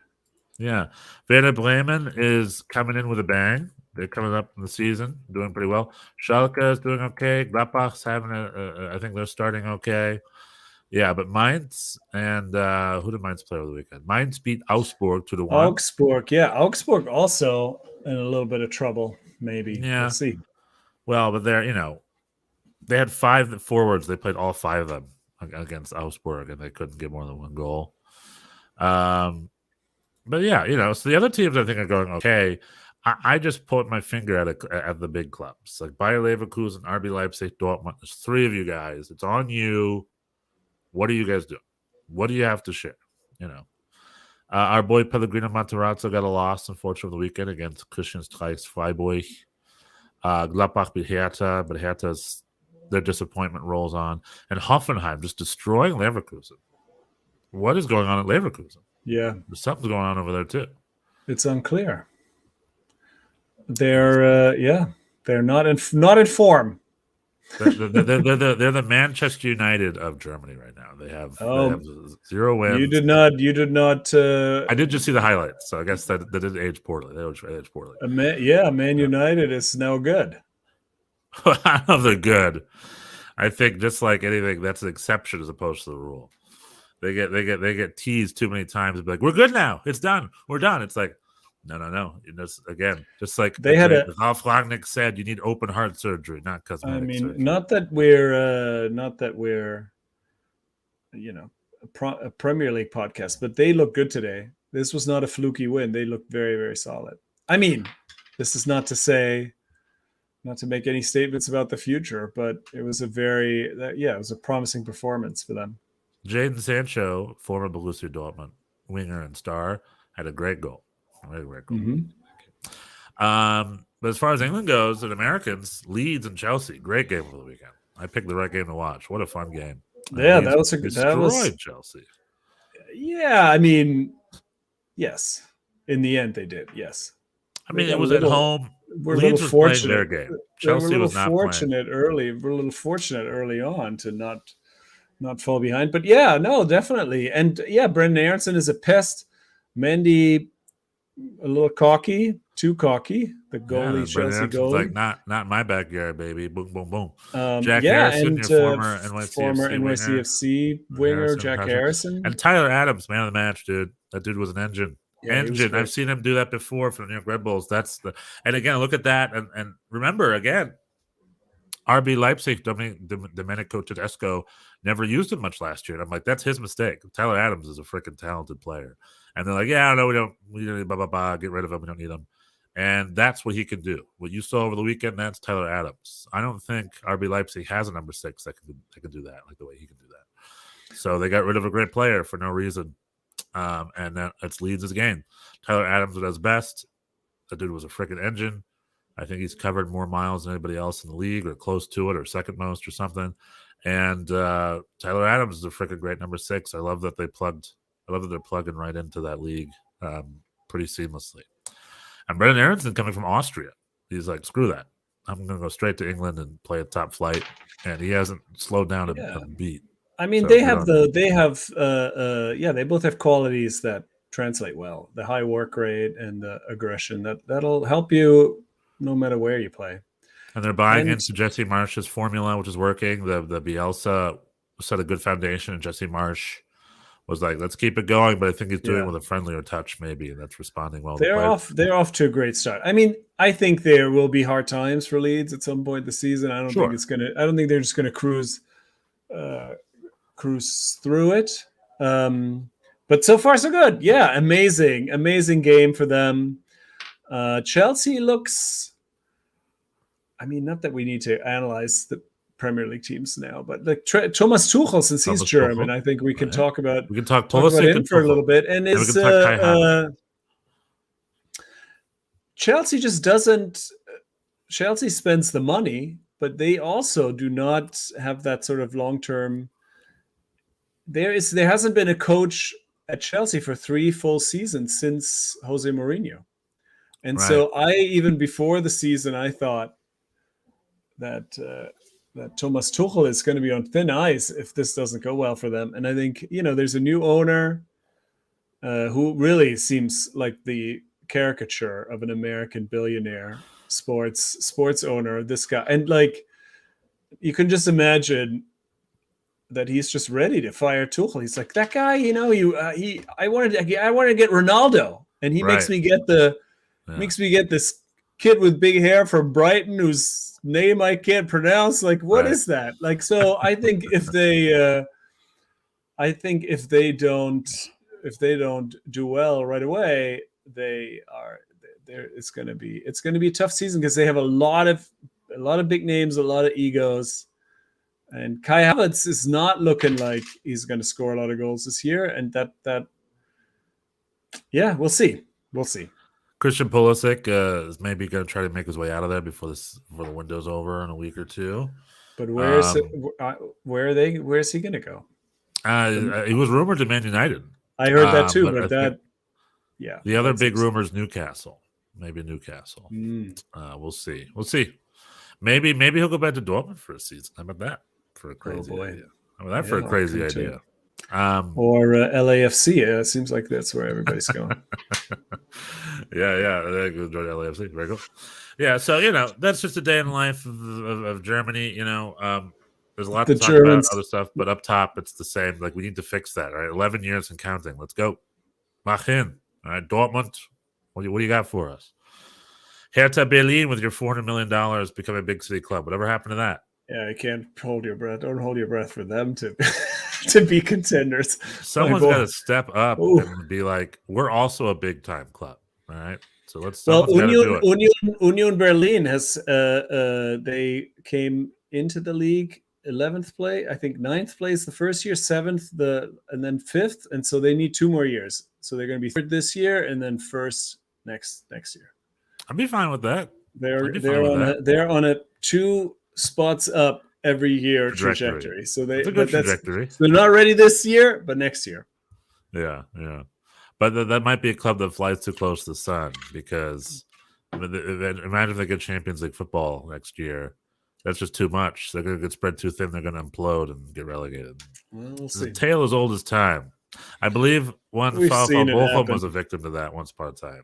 yeah. Werder Bremen is coming in with a bang. They're coming up in the season, doing pretty well. Schalke is doing okay. Gladbach's having I think they're starting okay. Yeah, but Mainz and who did Mainz play over the weekend? Mainz beat Augsburg 2-1. Augsburg, yeah. Augsburg also in a little bit of trouble, maybe. Yeah. We'll see. Well, but they had 5 forwards. They played all 5 of them against Augsburg, and they couldn't get more than 1 goal. But yeah, so the other teams I think are going okay. I just put my finger at the big clubs like Bayer Leverkusen, RB Leipzig, Dortmund. There's 3 of you guys. It's on you. What are you guys doing? What do you have to share? Our boy Pellegrino Matarazzo got a loss, unfortunately, the weekend against Christian Streich's Freiburg. Gladbach beat Hertha, but Hertha's their disappointment rolls on. And Hoffenheim just destroying Leverkusen. What is going on at Leverkusen? Yeah. There's something going on over there, too. It's unclear. They're not in form. They're the Manchester United of Germany right now. They have 0 wins. You did not. I did just see the highlights, so I guess that did age poorly. They aged poorly. Man United is no good. I know they're good. I think just like anything, that's an exception as opposed to the rule. They get teased too many times and be like, "We're good now. It's done. We're done." It's like, no. Again, just like they had Ralf Rangnick said, you need open heart surgery, not cosmetic surgery. Not that we're a Premier League podcast, but they look good today. This was not a fluky win. They look very, very solid. I mean, this is not to make any statements about the future, but it was it was a promising performance for them. Jadon Sancho, former Borussia Dortmund winger and star, had a great goal. Mm-hmm. But as far as England goes, and Americans, Leeds and Chelsea, great game over the weekend. I picked the right game to watch. What a fun game! Yeah, Leeds that was Chelsea. Yeah, I mean, yes. In the end, they did. Yes. I mean, it was at home. Leeds was playing their game. Chelsea was not fortunate playing. We're a little fortunate early on to not fall behind. But yeah, no, definitely. And yeah, Brendan Aronson is a pest. Mendy, a little cocky, too cocky. The goalie, Chelsea goalie. Like not my backyard, baby. Boom, boom, boom. Jack Harrison, and your former NYCFC winger, Jack Harrison. And Tyler Adams, man of the match, dude. That dude was an engine. Yeah, I've seen him do that before for the New York Red Bulls. And again, look at that. And remember, again, RB Leipzig, Domenico Tedesco never used him much last year. And I'm like, that's his mistake. Tyler Adams is a freaking talented player. And they're like, yeah, no, we don't blah, blah, blah, get rid of him. We don't need him. And that's what he can do. What you saw over the weekend, that's Tyler Adams. I don't think RB Leipzig has a number 6 that can do that, like the way he can do that. So they got rid of a great player for no reason. And that's Leeds' game. Tyler Adams at his best. That dude was a freaking engine. I think he's covered more miles than anybody else in the league, or close to it, or second most, or something. And Tyler Adams is a freaking great number 6. I love that they're plugging right into that league pretty seamlessly. And Brendan Aronson coming from Austria, he's like, screw that. I'm going to go straight to England and play a top flight. And he hasn't slowed down a beat. I mean, they both have qualities that translate well. The high work rate and the aggression that'll help you no matter where you play. And they're buying into Jesse Marsh's formula, which is working. The Bielsa set a good foundation, and Jesse Marsh was like, let's keep it going. But I think he's doing it with a friendlier touch, maybe, and that's responding well. They're off to a great start. I mean, I think there will be hard times for Leeds at some point this season. I don't think they're just gonna cruise through it. But so far so good. Yeah, amazing game for them. Chelsea looks, I mean, not that we need to analyze Premier League teams now. But like Thomas Tuchel, since he's Thomas German, Tuchel. I think we can talk about Pulisic about him and for a Tuchel. little bit. And we is can talk Kai Havertz. Chelsea just doesn't. Chelsea spends the money, but they also do not have that sort of long-term. There hasn't been a coach at Chelsea for 3 full seasons since Jose Mourinho. And so even before the season, I thought that Thomas Tuchel is going to be on thin ice if this doesn't go well for them. And I think, there's a new owner who really seems like the caricature of an American billionaire sports owner, this guy. And like, you can just imagine that he's just ready to fire Tuchel. He's like, that guy, I wanted to get Ronaldo, and he makes me get this kid with big hair from Brighton whose name I can't pronounce. Like, what is that? Like, so I think if they don't do well right away, it's going to be a tough season because they have a lot of big names, a lot of egos. And Kai Havertz is not looking like he's going to score a lot of goals this year. And we'll see. Christian Pulisic is maybe going to try to make his way out of there before the window's over in a week or two. But where is he going to go? He was rumored to Man United. I heard that too, but the other big rumor is Newcastle. Maybe Newcastle. We'll see. Maybe he'll go back to Dortmund for a season. How about that? For a crazy idea. How about that for a crazy idea? Or LAFC. It seems like that's where everybody's going. Yeah. They go to LAFC. Very cool. Yeah. So that's just a day in the life of Germany. There's a lot to talk about other stuff, but up top it's the same. Like, we need to fix that. Right, 11 years and counting. Let's go. Mach hin. All right, Dortmund. What do you got for us? Hertha Berlin with your $400 million become a big city club. Whatever happened to that? Yeah, I can't hold your breath. Don't hold your breath for them to be contenders. Someone's got to step up and be like, we're also a big time club. All right. So Union Berlin has they came into the league 11th place, I think 9th place the first year, 7th and then 5th, and so they need 2 more years. So they're going to be 3rd this year and then 1st next year. I'd be fine with that. They're on a 2 spots up every year trajectory. So that's a good trajectory. So they're not ready this year, but next year. Yeah. But that might be a club that flies too close to the sun, because imagine if they get Champions League football next year. That's just too much. They're going to get spread too thin. They're going to implode and get relegated. Well, we'll see. The tale as old as time. I believe Bochum was a victim to that once upon a time.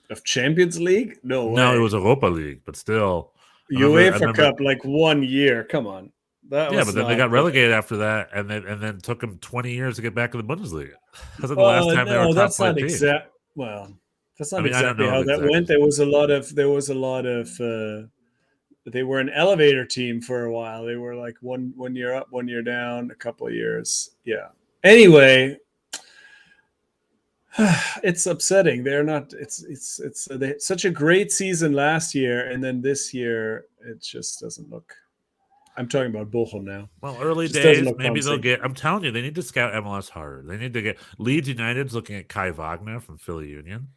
Of Champions League? No way. No, it was Europa League, but still. UEFA Cup, like 1 year. Come on. But then they got relegated after that, and then took them 20 years to get back to the Bundesliga. That's the last time they were top flight team. That's not exactly how that went. There was a lot of. They were an elevator team for a while. They were like one year up, 1 year down, a couple of years. Yeah. Anyway, it's upsetting. They're not. They had such a great season last year, and then this year it just doesn't look. I'm talking about Bochum now. Well, early days, maybe they'll get. I'm telling you, they need to scout MLS harder. They need to get. Leeds United's looking at Kai Wagner from Philly Union.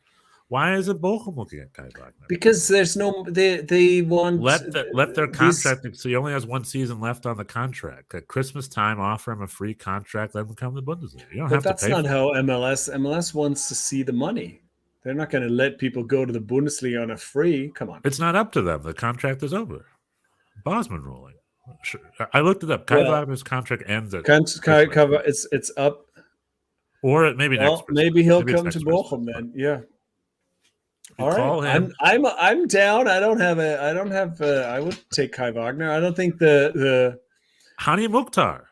Why isn't Bochum looking at Kai Wagner? Because there's no. They want let their contract. So he only has 1 season left on the contract. At Christmas time, offer him a free contract. Let him come to the Bundesliga. You don't have to pay. That's not how MLS wants to see the money. They're not going to let people go to the Bundesliga on a free. Come on. It's not up to them. The contract is over. Bosman ruling. Sure. I looked it up. Kai Wagner's contract ends at. It's up. Or maybe next. Maybe he'll come to Bochum then. Yeah. All right, I'm down. I would take Kai Wagner. I don't think the Hani Mukhtar.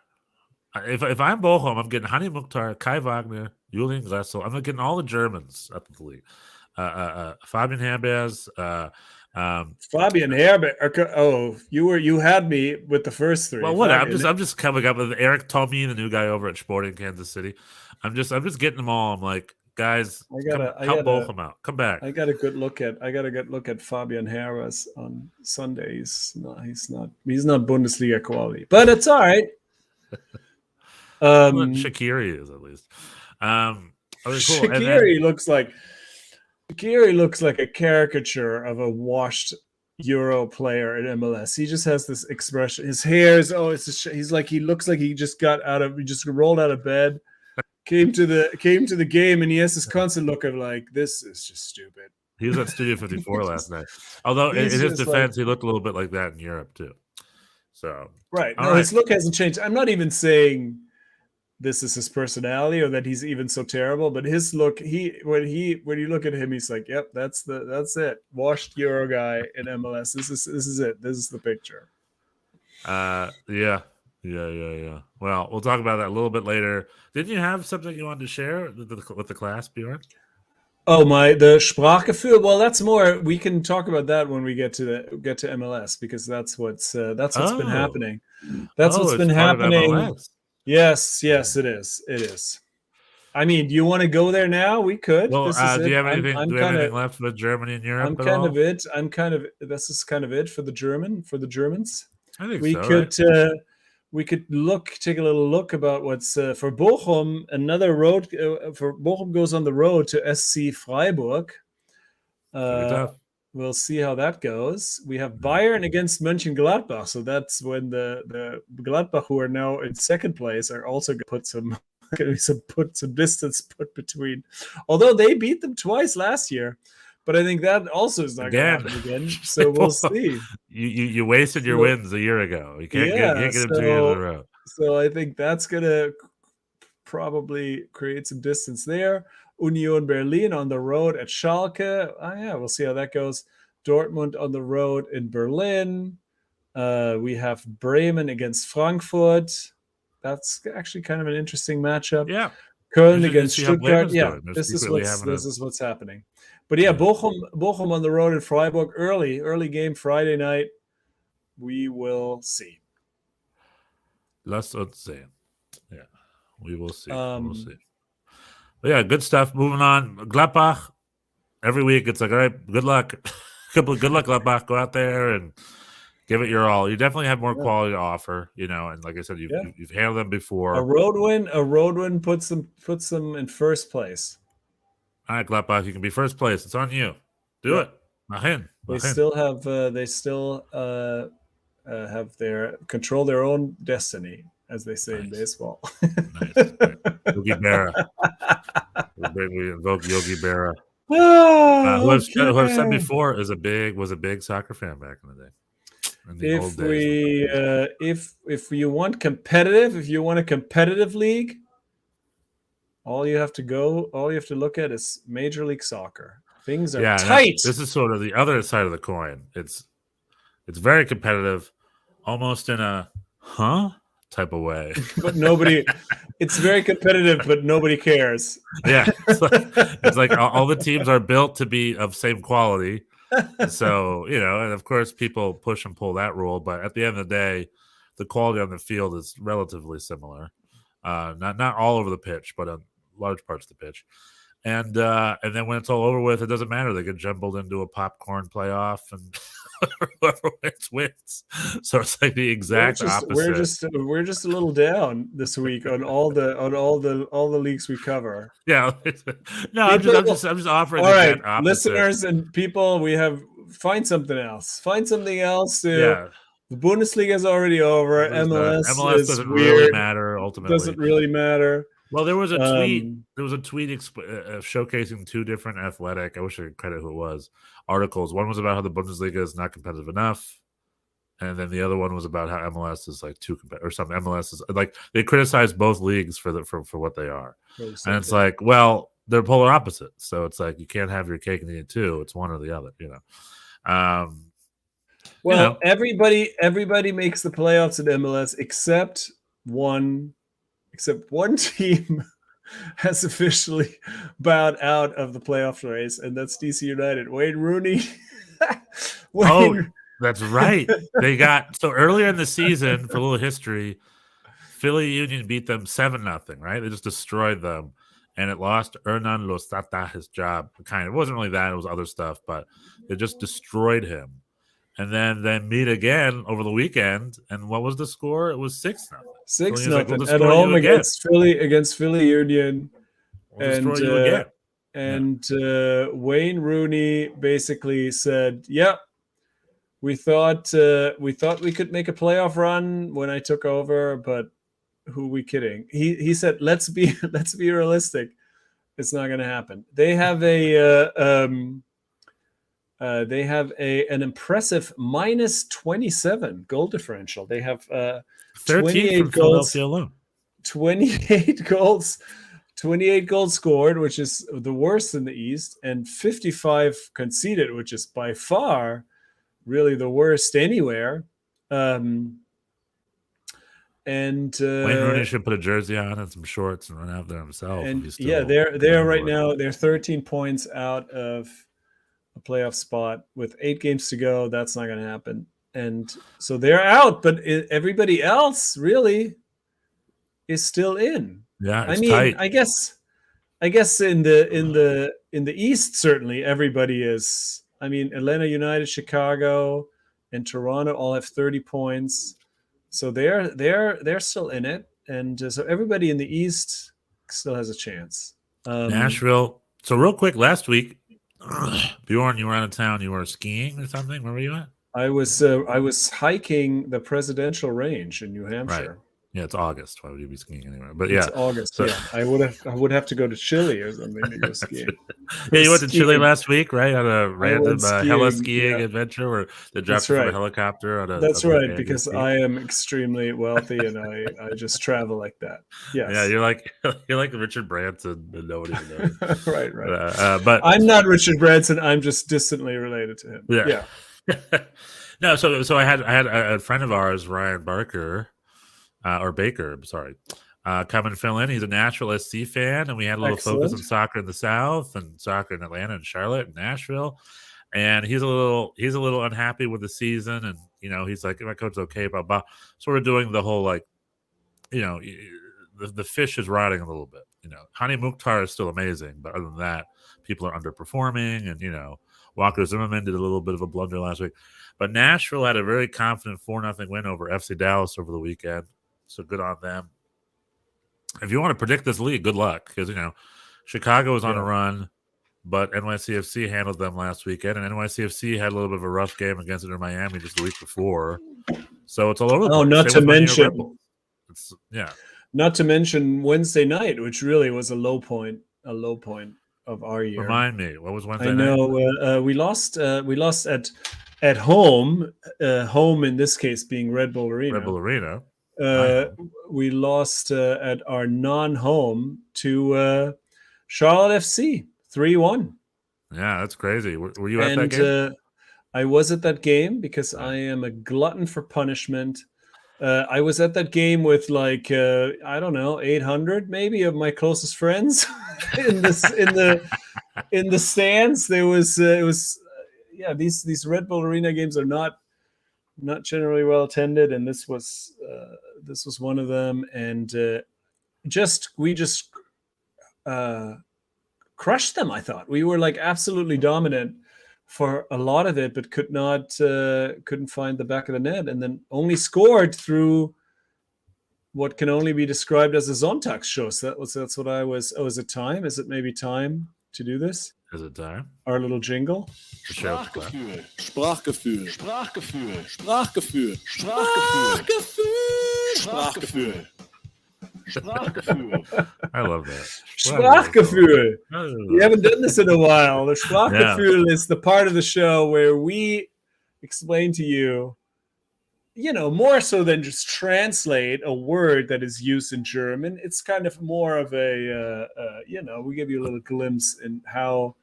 If I'm Bochum, I'm getting Hani Mukhtar, Kai Wagner, Julian Gressel. I'm getting all the Germans up the league. Fabian Herbers. Fabian Herbert. Oh, you had me with the first 3. Well, what? I'm just coming up with Eric Tommy, the new guy over at Sporting Kansas City. I'm just getting them all. I'm like, guys, help Bochum out. Come back. I got a good look at Fabian Harris on Sunday. He's not Bundesliga quality, but it's all right. Shaqiri is at least. Cool. Shaqiri looks like a caricature of a washed Euro player at MLS. He just has this expression. His hair is he looks like he just rolled out of bed, came to the game, and he has this constant look of like, this is just stupid. He was at Studio 54 last night. Although in his defense, he looked a little bit like that in Europe too. So right. No, his look hasn't changed. I'm not even saying this is his personality or that he's even so terrible, but his look, when you look at him, he's like, yep, that's it. Washed Euro guy in MLS. This is it. This is the picture. Yeah. Well, we'll talk about that a little bit later. Didn't you have something you wanted to share with the class, Bjorn? Oh, the Sprachgefühl. Well, that's more. We can talk about that when we get to MLS, because that's what's been happening. That's what's been happening. Yes, it is. I mean, do you want to go there now? We could. Well, do you have anything left with Germany and Europe? This is kind of it for the Germans. I think we so, could. Right? We could take a little look about what's for Bochum. Another road for Bochum goes on the road to SC Freiburg. We'll see how that goes. We have Bayern against Mönchengladbach, so that's when the Gladbach, who are now in second place, are also going to put some distance put between. Although they beat them twice last year, but I think that also is not going to happen again. So we'll see. You wasted your wins a year ago. You can't get them 2 years in a row. So I think that's going to probably create some distance there. Union Berlin on the road at Schalke. We'll see how that goes. Dortmund on the road in Berlin. We have Bremen against Frankfurt. That's actually kind of an interesting matchup. Yeah. Köln against Stuttgart. Yeah, this is what's happening. But Bochum on the road in Freiburg. Early game Friday night. We will see. Lass uns sehen. Yeah, we will see. We'll see. But yeah, good stuff. Moving on. Gladbach. Every week, it's like, all right, good luck. Good luck, Gladbach. Go out there and give it your all. You definitely have more quality to offer, and like I said, you've handled them before. A road win puts them in first place. All right, Gladbach, you can be first place. It's on you. Do it. They still have control their own destiny, as they say in baseball. Nice. Yogi Berra. We invoke Yogi Berra. Who I've said before was a big soccer fan back in the day. In the old days. If you want a competitive league, all you have to look at is Major League Soccer. Things are tight. This is sort of the other side of the coin. It's very competitive, almost in a type of way. But it's very competitive, but nobody cares. Yeah. It's like all the teams are built to be of same quality. So, and of course people push and pull that rule, but at the end of the day, the quality on the field is relatively similar. Not all over the pitch, but on large parts of the pitch. And then when it's all over with, it doesn't matter. They get jumbled into a popcorn playoff, and whoever wins. So it's like the exact opposite. We're just a little down this week on all the leagues we cover. Yeah, I'm just offering. All right, listeners and people, find something else. The Bundesliga is already over. MLS doesn't really matter ultimately. Doesn't really matter. Well, there was a tweet. Showcasing two different athletic. I wish I could credit who it was. Articles. One was about how the Bundesliga is not competitive enough, and then the other one was about how MLS is like too competitive or something. MLS is like they criticize both leagues for what they are, and it's like, well, they're polar opposites. So it's like you can't have your cake and eat it too. It's one or the other, Everybody makes the playoffs at MLS except one team has officially bowed out of the playoff race, and that's DC United. Wayne Rooney. That's right. They got so earlier in the season, for a little history, Philly Union beat them 7-0, right? They just destroyed them. and it lost Hernan Losada his job. It wasn't really that; it was other stuff, but it just destroyed him. And then they meet again over the weekend, and what was the score? It was 6-0. 6-0 at home against Philly Union, We'll destroy you again. And Wayne Rooney basically said, "Yep, we thought we could make a playoff run when I took over, but who are we kidding?" He said, "Let's be realistic. It's not going to happen." They have an impressive minus 27 goal differential. They have 28 goals alone. 28 goals. 28 goals scored, which is the worst in the East, and 55 conceded, which is by far really the worst anywhere. And Wayne Rooney should put a jersey on and some shorts and run out there himself. And they're right now. They're 13 points out of a playoff spot with 8 games to go. That's not going to happen, and so they're out. But everybody else really is still in. Yeah, I mean, tight. I guess in the East, certainly everybody is. I mean, Atlanta United, Chicago, and Toronto all have 30 points, so they're still in it, and so everybody in the East still has a chance. Nashville. So real quick, last week, Bjorn, you were out of town. You were skiing or something. Where were you at? I was hiking the Presidential Range in New Hampshire. Right. Yeah, it's August. Why would you be skiing anywhere? But yeah, it's August. So, yeah, I would have to go to Chile or something to go skiing. Yeah, you went to Chile last week, right? On a random hella skiing adventure where they dropped from a helicopter. That's right, because I am extremely wealthy and I just travel like that. Yes. Yeah, you're like Richard Branson, and nobody knows. Right. But I'm not Richard Branson. I'm just distantly related to him. Yeah. No, so I had a friend of ours, Ryan Barker. Or Baker, sorry, come and fill in. He's a natural SC fan, and we had a little focus on soccer in the South and soccer in Atlanta and Charlotte and Nashville. And he's a little unhappy with the season, and he's like, my coach's okay, blah blah. So we're doing the whole the fish is rotting a little bit. Hani Mukhtar is still amazing, but other than that, people are underperforming, and Walker Zimmerman did a little bit of a blunder last week. But Nashville had a very confident 4-0 win over FC Dallas over the weekend. So good on them. If you want to predict this league, good luck, because Chicago is on a run, but NYCFC handled them last weekend, and NYCFC had a little bit of a rough game against Inter Miami just the week before. So it's all over the place. Not to mention Wednesday night, which really was a low point of our year. Remind me, what was Wednesday night? I know we lost at home. Home in this case being Red Bull Arena. We lost at our non-home to Charlotte FC 3-1. Yeah, that's crazy. Were you at that game? I was at that game because I am a glutton for punishment. I was at that game with I don't know, 800 maybe of my closest friends in the stands. There was these Red Bull Arena games are not generally well attended, and this was one of them, and we just crushed them. I thought we were absolutely dominant for a lot of it, but couldn't find the back of the net, and then only scored through what can only be described as a Sonntagsschuss. That's what I was. Oh, is it time? Is it maybe time to do this? Is it time? Our little jingle. Sprachgefühl. Sprachgefühl. Sprachgefühl. Sprachgefühl. Sprachgefühl. Sprachgefühl. I love that. Sprachgefühl. We haven't done this in a while. The Sprachgefühl is the part of the show where we explain to you, more so than just translate a word that is used in German. It's kind of more of a, we give you a little glimpse in how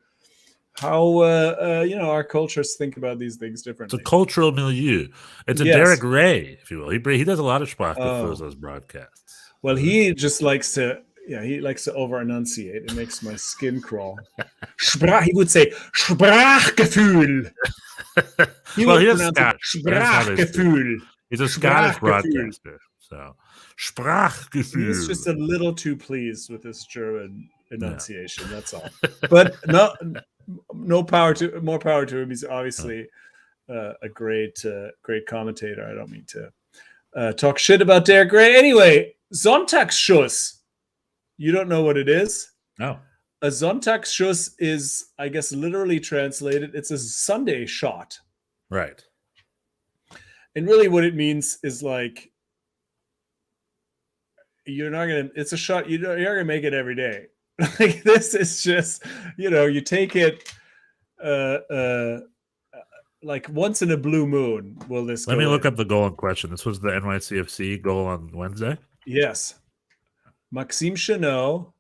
our cultures think about these things differently. It's a cultural milieu. It's a Derek Ray, if you will. He does a lot of Sprachgefühl for those broadcasts. Well, he just likes to over enunciate. It makes my skin crawl. He would say Sprachgefühl. He is Scottish. Sprachgefühl. He's a Scottish broadcaster. So Sprachgefühl. He's just a little too pleased with his German enunciation. That's all. But more power to him. He's obviously a great commentator. I don't mean to talk shit about Derek Gray. Anyway, Sonntagsschuss. You don't know what it is? No. A Sonntagsschuss is, I guess, literally translated, it's a Sunday shot. Right. And really what it means is like, it's a shot, you're not going to make it every day. Like this is just, you take it like once in a blue moon. Will this Let me look up the goal in question. This was the NYCFC goal on Wednesday? Yes. Maxime Chanot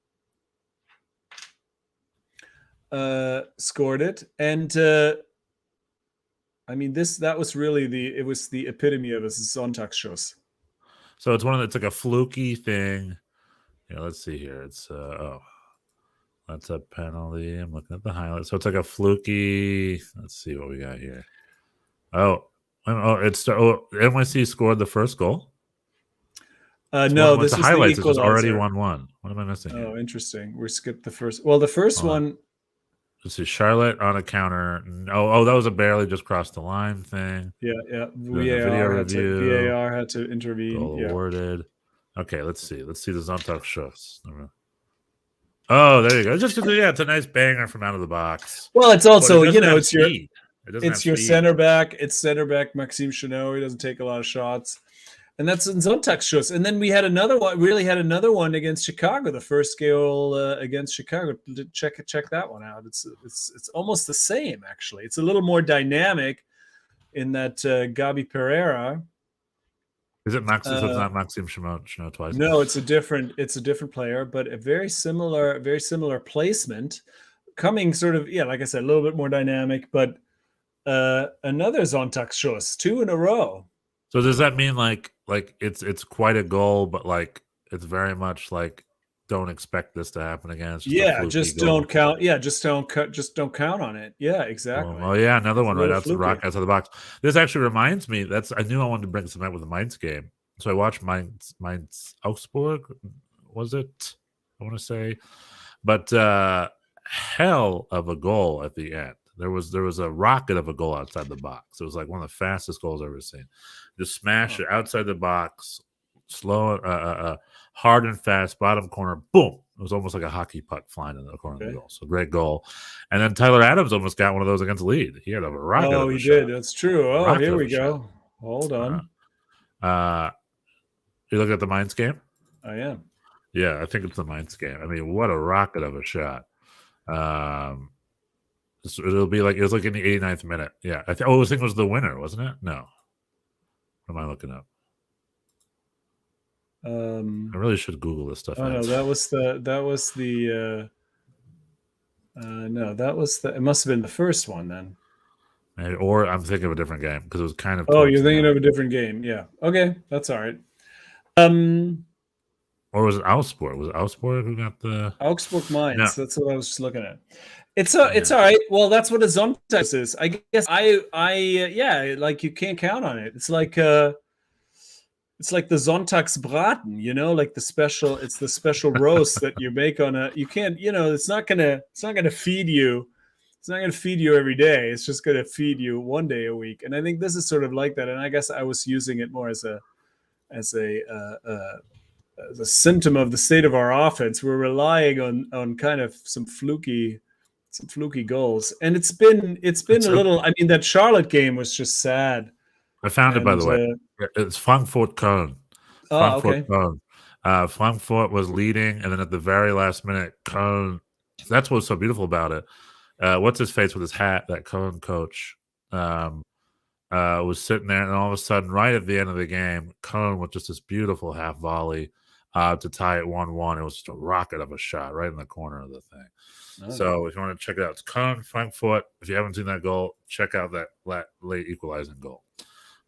scored it. And I mean, that was really the epitome of a Sonntagsschuss. So it's it's like a fluky thing. Yeah, let's see here. It's that's a penalty. I'm looking at the highlights. So it's like a fluky. Let's see what we got here. NYC scored the first goal. No, this the was highlights. The it's already 1-1. What am I missing? Oh, here? Interesting. We skipped the first. Well, the first one. Let's see. Charlotte on a counter. Oh, that was a barely just crossed the line thing. Yeah. VAR had to intervene. Goal awarded. Okay, let's see. Let's see the Sonntagsschuss. Oh, there you go. It's a nice banger from out of the box. Well, it's also it's your center back. It's center back Maxime Chanot. He doesn't take a lot of shots. And that's in Sonntagsschuss. And then we had another one. Really had another one against Chicago. The first goal against Chicago. Check that one out. It's almost the same actually. It's a little more dynamic in that Gabi Pereira. Is it Max? So it's not Maxime Chanot twice. No, it's a different player, but a very similar placement. Coming sort of like I said, a little bit more dynamic, but another Sonntagsschuss, 2 in a row. So does that mean like it's quite a goal, but like it's very much like don't expect this to happen again? Just don't count. Yeah, just don't count on it. Yeah, exactly. Oh yeah, another one right outside the box. This actually reminds me. I knew I wanted to bring something up with the Mainz game, so I watched Mainz Augsburg. Was it? I want to say, but hell of a goal at the end. There was a rocket of a goal outside the box. It was like one of the fastest goals I've ever seen. Just smash it outside the box, slow, hard and fast, bottom corner, boom. It was almost like a hockey puck flying in the corner of the goal. So great goal. And then Tyler Adams almost got one of those against Lead. He had a rocket. Oh, he did. That's true. Oh, here we go. Hold on. You looking at the Mainz game? I am. Yeah, I think it's the Mainz game. I mean, what a rocket of a shot. It was like in the 89th minute. Yeah. I think it was the winner, wasn't it? No. What am I looking up? I really should Google this stuff. Oh no, it must have been the first one then. Or I'm thinking of a different game because it was kind of. Oh, you're thinking of a different game. Yeah. Okay, that's all right. Or was it Augsburg? Was it Augsburg who got the Augsburg Mainz? No. That's what I was just looking at. It's all right. Well, that's what a Sonntagsschuss is. I guess like you can't count on it. It's like the Sonntagsbraten, like the special roast that you make you can't, it's not gonna feed you. It's not gonna feed you every day. It's just gonna feed you one day a week. And I think this is sort of like that. And I guess I was using it more as a symptom of the state of our offense. We're relying on kind of some fluky goals, and it's been a little. I mean, that Charlotte game was just sad. I found it, by the way. It's Frankfurt Köln. Okay. Köln. Frankfurt was leading, and then at the very last minute, Köln. That's what's so beautiful about it. What's his face with his hat? That Köln coach was sitting there, and all of a sudden, right at the end of the game, Köln with just this beautiful half volley to tie it 1-1. It was just a rocket of a shot right in the corner of the thing. Oh. So if you want to check it out, it's Köln, Frankfurt. If you haven't seen that goal, check out that late equalizing goal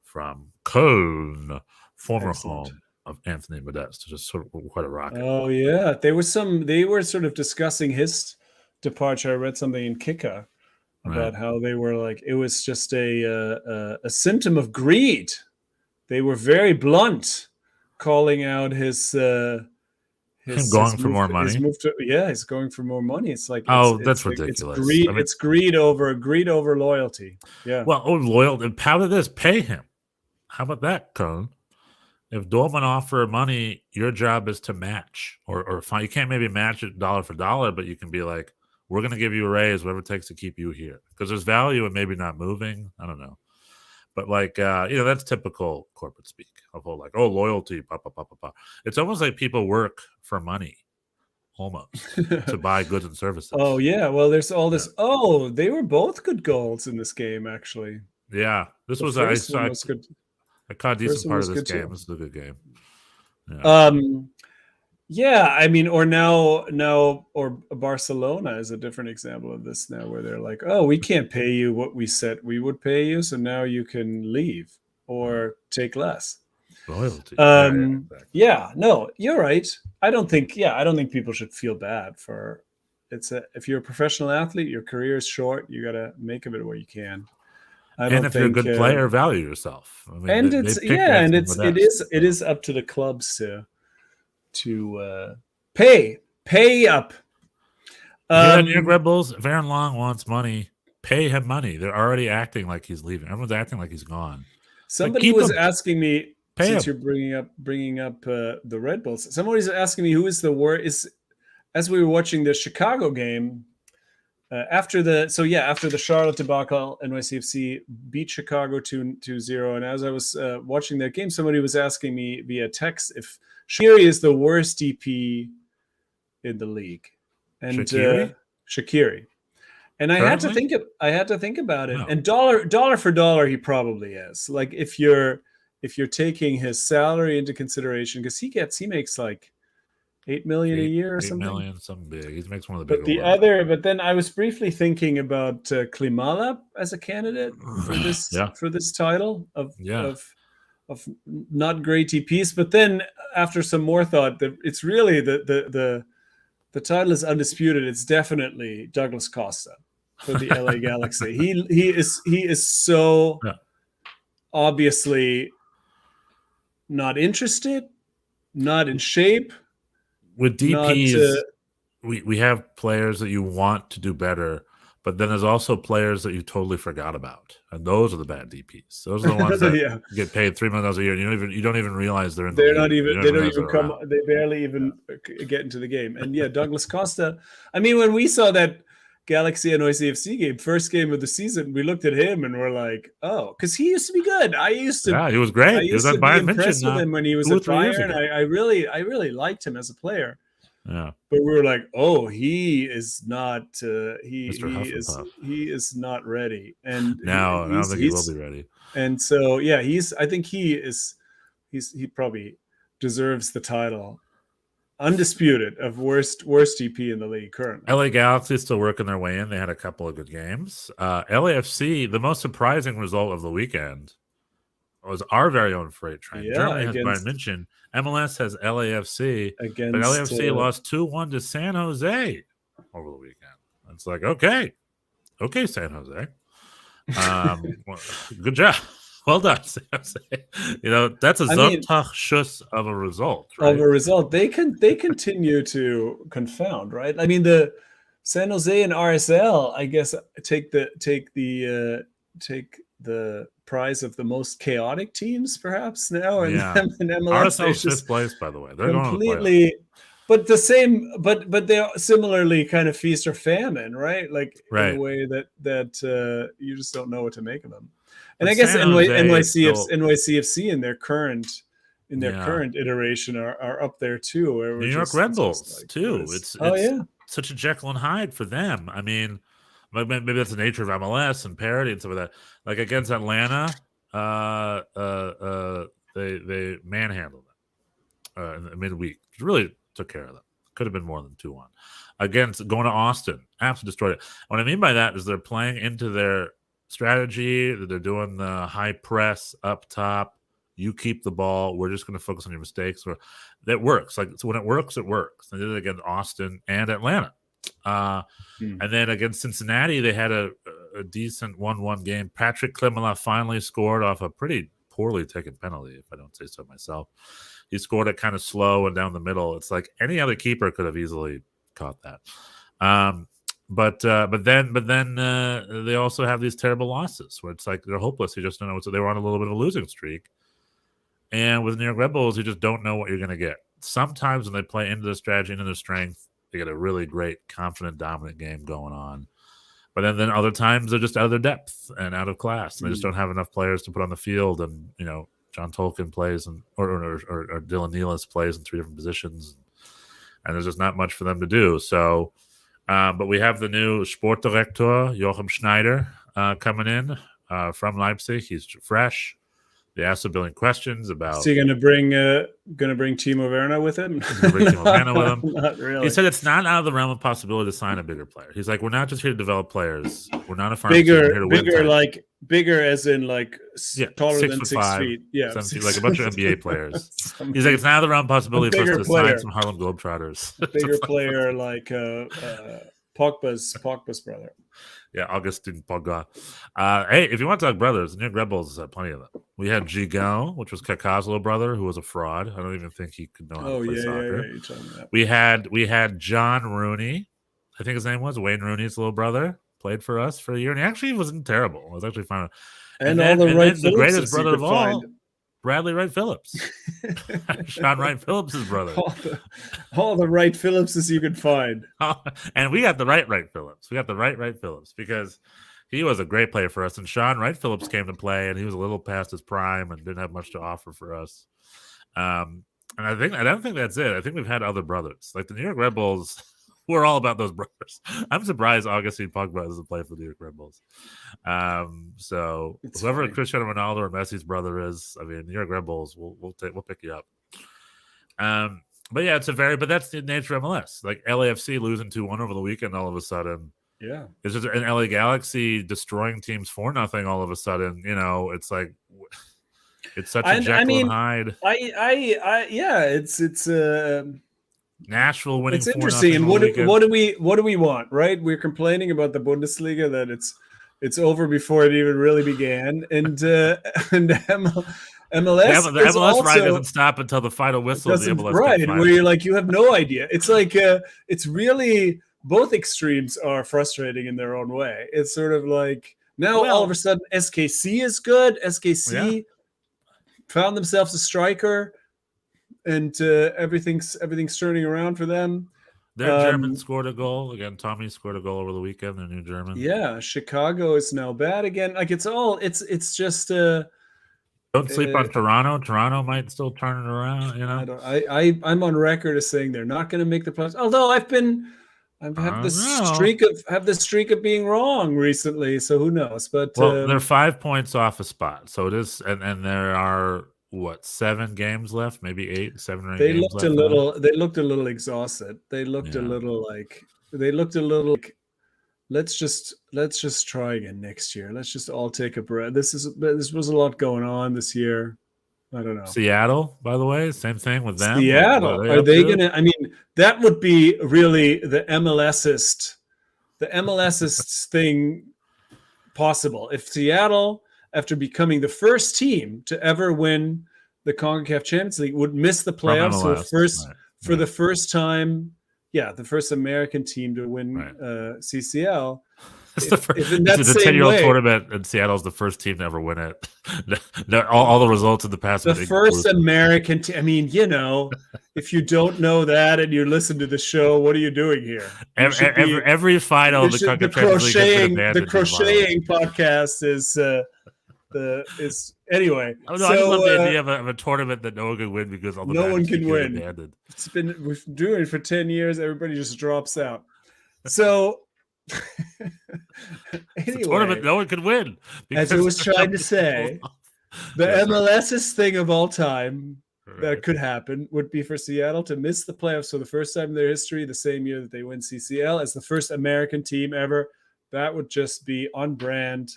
from Köln, former home of Anthony Modeste. Just sort of quite a rocket. Oh yeah, they were sort of discussing his departure. I read something in Kicker about how they were like it was just a symptom of greed. They were very blunt, calling out his Him going for more money. He's going for more money. It's like that's ridiculous. It's greed. It's greed over loyalty. Yeah. Well, loyalty. How about this? Pay him. How about that, Cone? If Dortmund offer money, your job is to match, or fine. You can't maybe match it dollar for dollar, but you can be like, we're going to give you a raise, whatever it takes to keep you here, because there's value in maybe not moving. I don't know, but like that's typical corporate speak of whole like, oh, loyalty, pa pa pa pa pa. It's almost like people work for money, almost to buy goods and services. Oh yeah, well, there's all this. Oh, they were both good goals in this game, actually. Yeah, this was good. I caught a decent part of this game. This is a good game. Yeah. I mean, or Barcelona is a different example of this now, where they're like, oh, we can't pay you what we said we would pay you, so now you can leave or take less. Loyalty. Yeah, no, you're right. I don't think people should feel bad for if you're a professional athlete, your career is short, you got to make of it what you can. If you're a good player, value yourself. I mean, and it is up to the clubs to pay up. New York Red Bulls, Varen Long wants money. Pay him money. They're already acting like he's leaving. Everyone's acting like he's gone. Somebody was asking me, since you're bringing up the Red Bulls, somebody's asking me who is the worst. As we were watching the Chicago game. After the Charlotte debacle, NYCFC beat Chicago 2-0. And as I was watching that game, somebody was asking me via text if Shaqiri is the worst DP in the league. And Shaqiri. And I had to think about it. No. And dollar for dollar, he probably is. Like if you're taking his salary into consideration, because he makes like $8 million a year or something. $8 million, something big. He makes one of the bigger. But then I was briefly thinking about Klimala as a candidate for this title of not great DPs. But then after some more thought, that it's really the title is undisputed. It's definitely Douglas Costa for the LA Galaxy. He is so obviously not interested, not in shape. With DPs, we have players that you want to do better, but then there's also players that you totally forgot about, and those are the bad DPs. Those are the ones that get paid $3 million a year, and you don't even realize they're in. They don't even come. They barely even get into the game. And Douglas Costa. I mean, when we saw that Galaxy and NYCFC game, first game of the season, we looked at him and we're like, oh, because he used to be good. He was great. He was at Bayern München with him when he was at Bayern. I really liked him as a player. Yeah, but we were like, oh, he is not. He is not ready. And now I don't think he will be ready. And so I think he probably deserves the title. Undisputed of worst DP in the league currently. LA Galaxy is still working their way in. They had a couple of good games. LAFC, the most surprising result of the weekend was our very own freight train. Germany has Bayern München. MLS has LAFC. But LAFC lost 2-1 to San Jose over the weekend. It's like, okay, San Jose. Well, good job. Well done, San Jose. That's a Sonntagsschuss of a result. Right? Of a result, they continue to confound, right? I mean, the San Jose and RSL, I guess, take the prize of the most chaotic teams, perhaps now. And MLS, RSL fifth place, by the way. They're completely. But the same, but they're similarly kind of feast or famine, right? Like in a way that you just don't know what to make of them. And I guess NYCFC in their current iteration are up there too. New York Red Bulls too. It's such a Jekyll and Hyde for them. I mean, maybe that's the nature of MLS and parity and stuff like that. Like against Atlanta, they manhandled them in the midweek. Really took care of them. Could have been more than 2-1. Against going to Austin, absolutely destroyed it. What I mean by that is they're playing into their strategy, that they're doing the high press up top. You keep the ball. We're just going to focus on your mistakes. Or that works. Like so when it works, it works. They did it against Austin and Atlanta. And then against Cincinnati, they had a decent 1-1 game. Patrick Klimala finally scored off a pretty poorly taken penalty, if I don't say so myself. He scored it kind of slow and down the middle. It's like any other keeper could have easily caught that. But then they also have these terrible losses where it's like they're hopeless. You just don't know what they were on a little bit of a losing streak. And with New York Red Bulls, you just don't know what you're going to get. Sometimes when they play into their strategy, into their strength, they get a really great, confident, dominant game going on. But then other times they're just out of their depth and out of class. And they just don't have enough players to put on the field. And, John Tolkien plays or Dylan Nealis plays in 3 different positions. And there's just not much for them to do. So, but we have the new Sportdirektor, Joachim Schneider, coming in from Leipzig. He's fresh. They asked a billion questions about. Is he going to bring Timo Werner with him? He's going to bring Timo Werner with him. Not really. He said it's not out of the realm of possibility to sign a bigger player. He's like, we're not just here to develop players. We're not a farm team. We're here to win titles. Bigger as in taller than 6 feet. Yeah, 7 feet, like a bunch of NBA players. He's like, it's not out of the realm of possibility for us to sign some Harlem Globetrotters. A bigger player like Pogba's brother. Yeah, Augustin Pogba. Hey, if you want to talk brothers, New York Red Bulls have plenty of them. We had Gigon, which was Kaká's little brother, who was a fraud. I don't even think he could know how to play soccer. Yeah, you're telling me that. We had John Rooney. I think his name was Wayne Rooney's little brother. Played for us for a year, and he actually wasn't terrible. It was actually fine. And the greatest brother of all, Bradley Wright Phillips. Sean Wright Phillips' brother. All the Wright Phillipses you could find. And we got the Wright Phillips. We got the Wright Phillips because he was a great player for us. And Sean Wright Phillips came to play, and he was a little past his prime and didn't have much to offer for us. And I don't think that's it. I think we've had other brothers. Like the New York Red Bulls, we're all about those brothers. I'm surprised Augustine Pogba doesn't play for the New York Red Bulls. So it's whoever funny. Cristiano Ronaldo or Messi's brother is, I mean, New York Red Bulls, we'll pick you up. But yeah, but that's the nature of MLS. Like LAFC losing 2-1 over the weekend, all of a sudden. Yeah, it's just an LA Galaxy destroying teams 4-0 all of a sudden. It's like it's such a Jekyll and Hyde. It's Nashville winning. It's interesting. And what do we want? Right? We're complaining about the Bundesliga that it's over before it even really began, and MLS. The MLS ride doesn't stop until the final whistle. Of the MLS right, where you're like, you have no idea. It's like it's really both extremes are frustrating in their own way. It's sort of like now all of a sudden SKC is good. SKC found themselves a striker. And everything's turning around for them. Their German scored a goal again. Tommy scored a goal over the weekend. Their new German. Yeah, Chicago is now bad again. Like it's just. Don't sleep on Toronto. Toronto might still turn it around. I'm on record as saying they're not going to make the playoffs. Although I've had this streak of being wrong recently. So who knows? But they're 5 points off a spot. So it is, and there are. 7 games left, maybe 8, 7 or 8 they games looked left a little now. They looked a little exhausted. They looked a little like let's just try again next year. Let's just all take a breath. This was a lot going on this year. I don't know. Seattle, by the way, same thing with them. Seattle, are they gonna? I mean, that would be really the MLSist thing possible if Seattle, after becoming the first team to ever win the CONCACAF Champions League, would miss the playoffs for the first time. Yeah, the first American team to win CCL. It's a 10-year-old tournament, and Seattle's the first team to ever win it. all the results in the past. The first American team. I mean, if you don't know that and you listen to the show, what are you doing here? Every final of the CONCACAF Champions League. The crocheting podcast is anyway. I love the idea of a tournament that no one can win because no one can win. Abandoned. We've been doing it for 10 years. Everybody just drops out. So anyway, tournament no one can win. As I was trying to say, the MLS's thing of all time that could happen would be for Seattle to miss the playoffs for the first time in their history, the same year that they win CCL as the first American team ever. That would just be on brand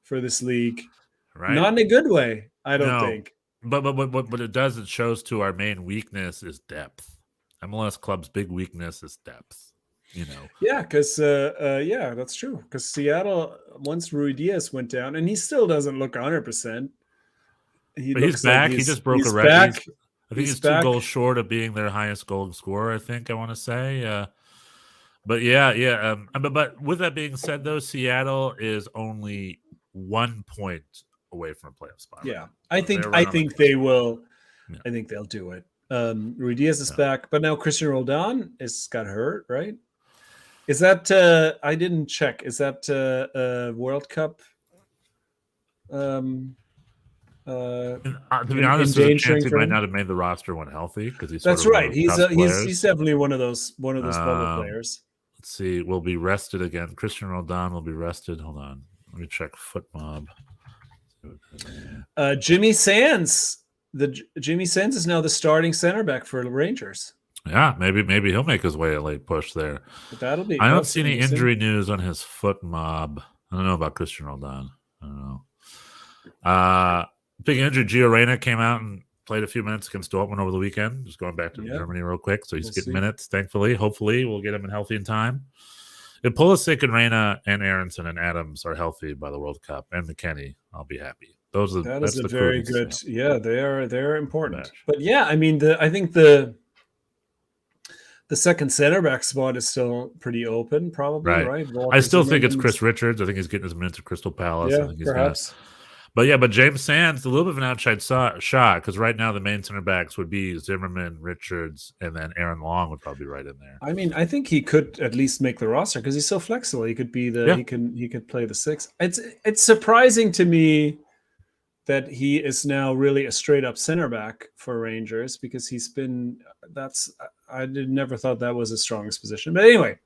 for this league. Right. Not in a good way, I don't think. But it does. It shows to our main weakness is depth. MLS club's big weakness is depth. Yeah, because that's true. Because Seattle, once Rui Diaz went down, and he still doesn't look 100%. He's back. He just broke a record. Back. I think he's 2 goals short of being their highest goal scorer, I think I want to say. But yeah. But with that being said, though, Seattle is only 1 point away from a playoff spot. Yeah, I think they will. Yeah. I think they'll do it. Rui Diaz is back, but now Christian Roldan got hurt, right? Is that I didn't check. Is that World Cup? To be honest, there's a chance he might not have made the roster when healthy because he's. That's right. He's definitely one of those bubble players. Let's see. Will be rested again. Christian Roldan will be rested. Hold on. Let me check FootMob. Jimmy Sands. Jimmy Sands is now the starting center back for the Rangers. Yeah, maybe he'll make his way a late push there. But I don't see any injury news on his FootMob. I don't know about Christian Roldan. I don't know. Big injury. Gio Reyna came out and played a few minutes against Dortmund over the weekend. Just going back to Germany real quick. So he's getting minutes, thankfully. Hopefully, we'll get him in healthy in time. If Pulisic and Reyna and Aronson and Adams are healthy by the World Cup and McKennie, I'll be happy. That's a very good. Yeah, they're important. Match. But yeah, I mean, I think the second center back spot is still pretty open, probably, right? I still think it's Chris Richards. I think he's getting his minutes at Crystal Palace. Yeah, I think he's perhaps. But James Sands, a little bit of an outside shot because right now the main center backs would be Zimmerman, Richards, and then Aaron Long would probably be right in there. I mean, I think he could at least make the roster because he's so flexible. He could be he could play the 6. It's surprising to me that he is now really a straight up center back for Rangers because I never thought that was his strongest position. But anyway,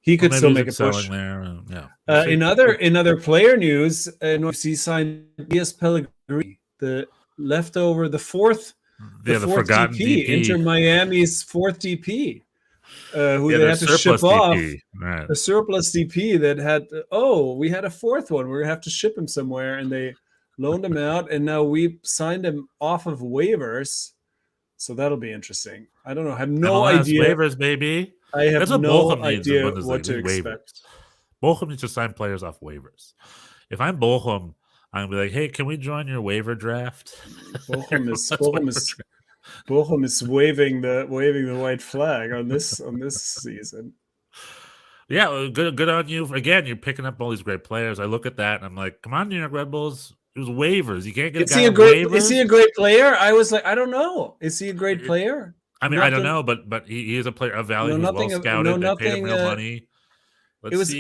he could still make a push. There. In other player news, NYC signed Diaz Pellegrini, the fourth forgotten DP. Inter Miami's fourth DP, who they had to ship off. Right. The surplus DP that had we had a fourth one. We're gonna have to ship him somewhere, and they loaned him out, and now we signed him off of waivers. So that'll be interesting. I don't know. I have no idea. Waivers, baby. I have no idea what to expect. Bochum needs to sign players off waivers. If I'm Bochum, I'm gonna be like, hey, can we join your waiver draft? Bochum is waving the white flag on this season. Yeah, good on you. Again, you're picking up all these great players. I look at that and I'm like, come on, New York Red Bulls. It was waivers. You can't get Is he a great player? I was like, I don't know. Is he a great player? I mean, I don't know, but he is a player of value. He's well scouted. They paid him real money. It was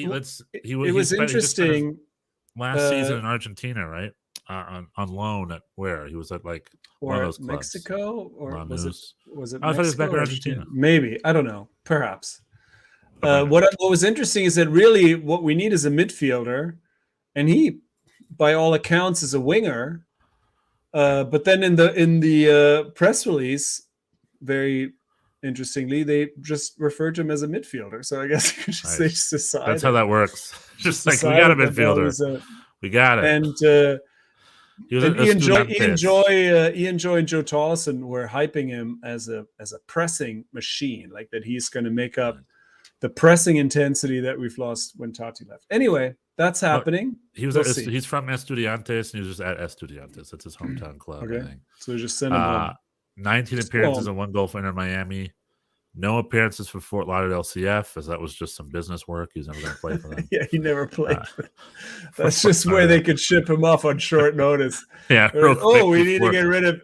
interesting. Last season in Argentina, right? On loan at where? He was at one of those clubs. Mexico or was it I thought he was back in Argentina. Maybe. I don't know. Perhaps. What was interesting is that really what we need is a midfielder, and he, by all accounts, is a winger. But then in the press release, very interestingly, they just referred to him as a midfielder. So I guess they just decided. That's how that works. Just like we got a midfielder. We got it. And Ian Joy and Joe Tolleson were hyping him as a pressing machine, like that he's going to make up the pressing intensity that we've lost when Tati left. Anyway, that's happening. He's from Estudiantes, and he was just at Estudiantes. That's his hometown club. Okay. I think. So just send him home. 19 appearances and 1 goal for Inter Miami. No appearances for Fort Lauderdale CF, as that was just some business work. He's never going to play for them. Yeah, he never played. That's just where they could ship him off on short notice. Yeah. We need to get rid of.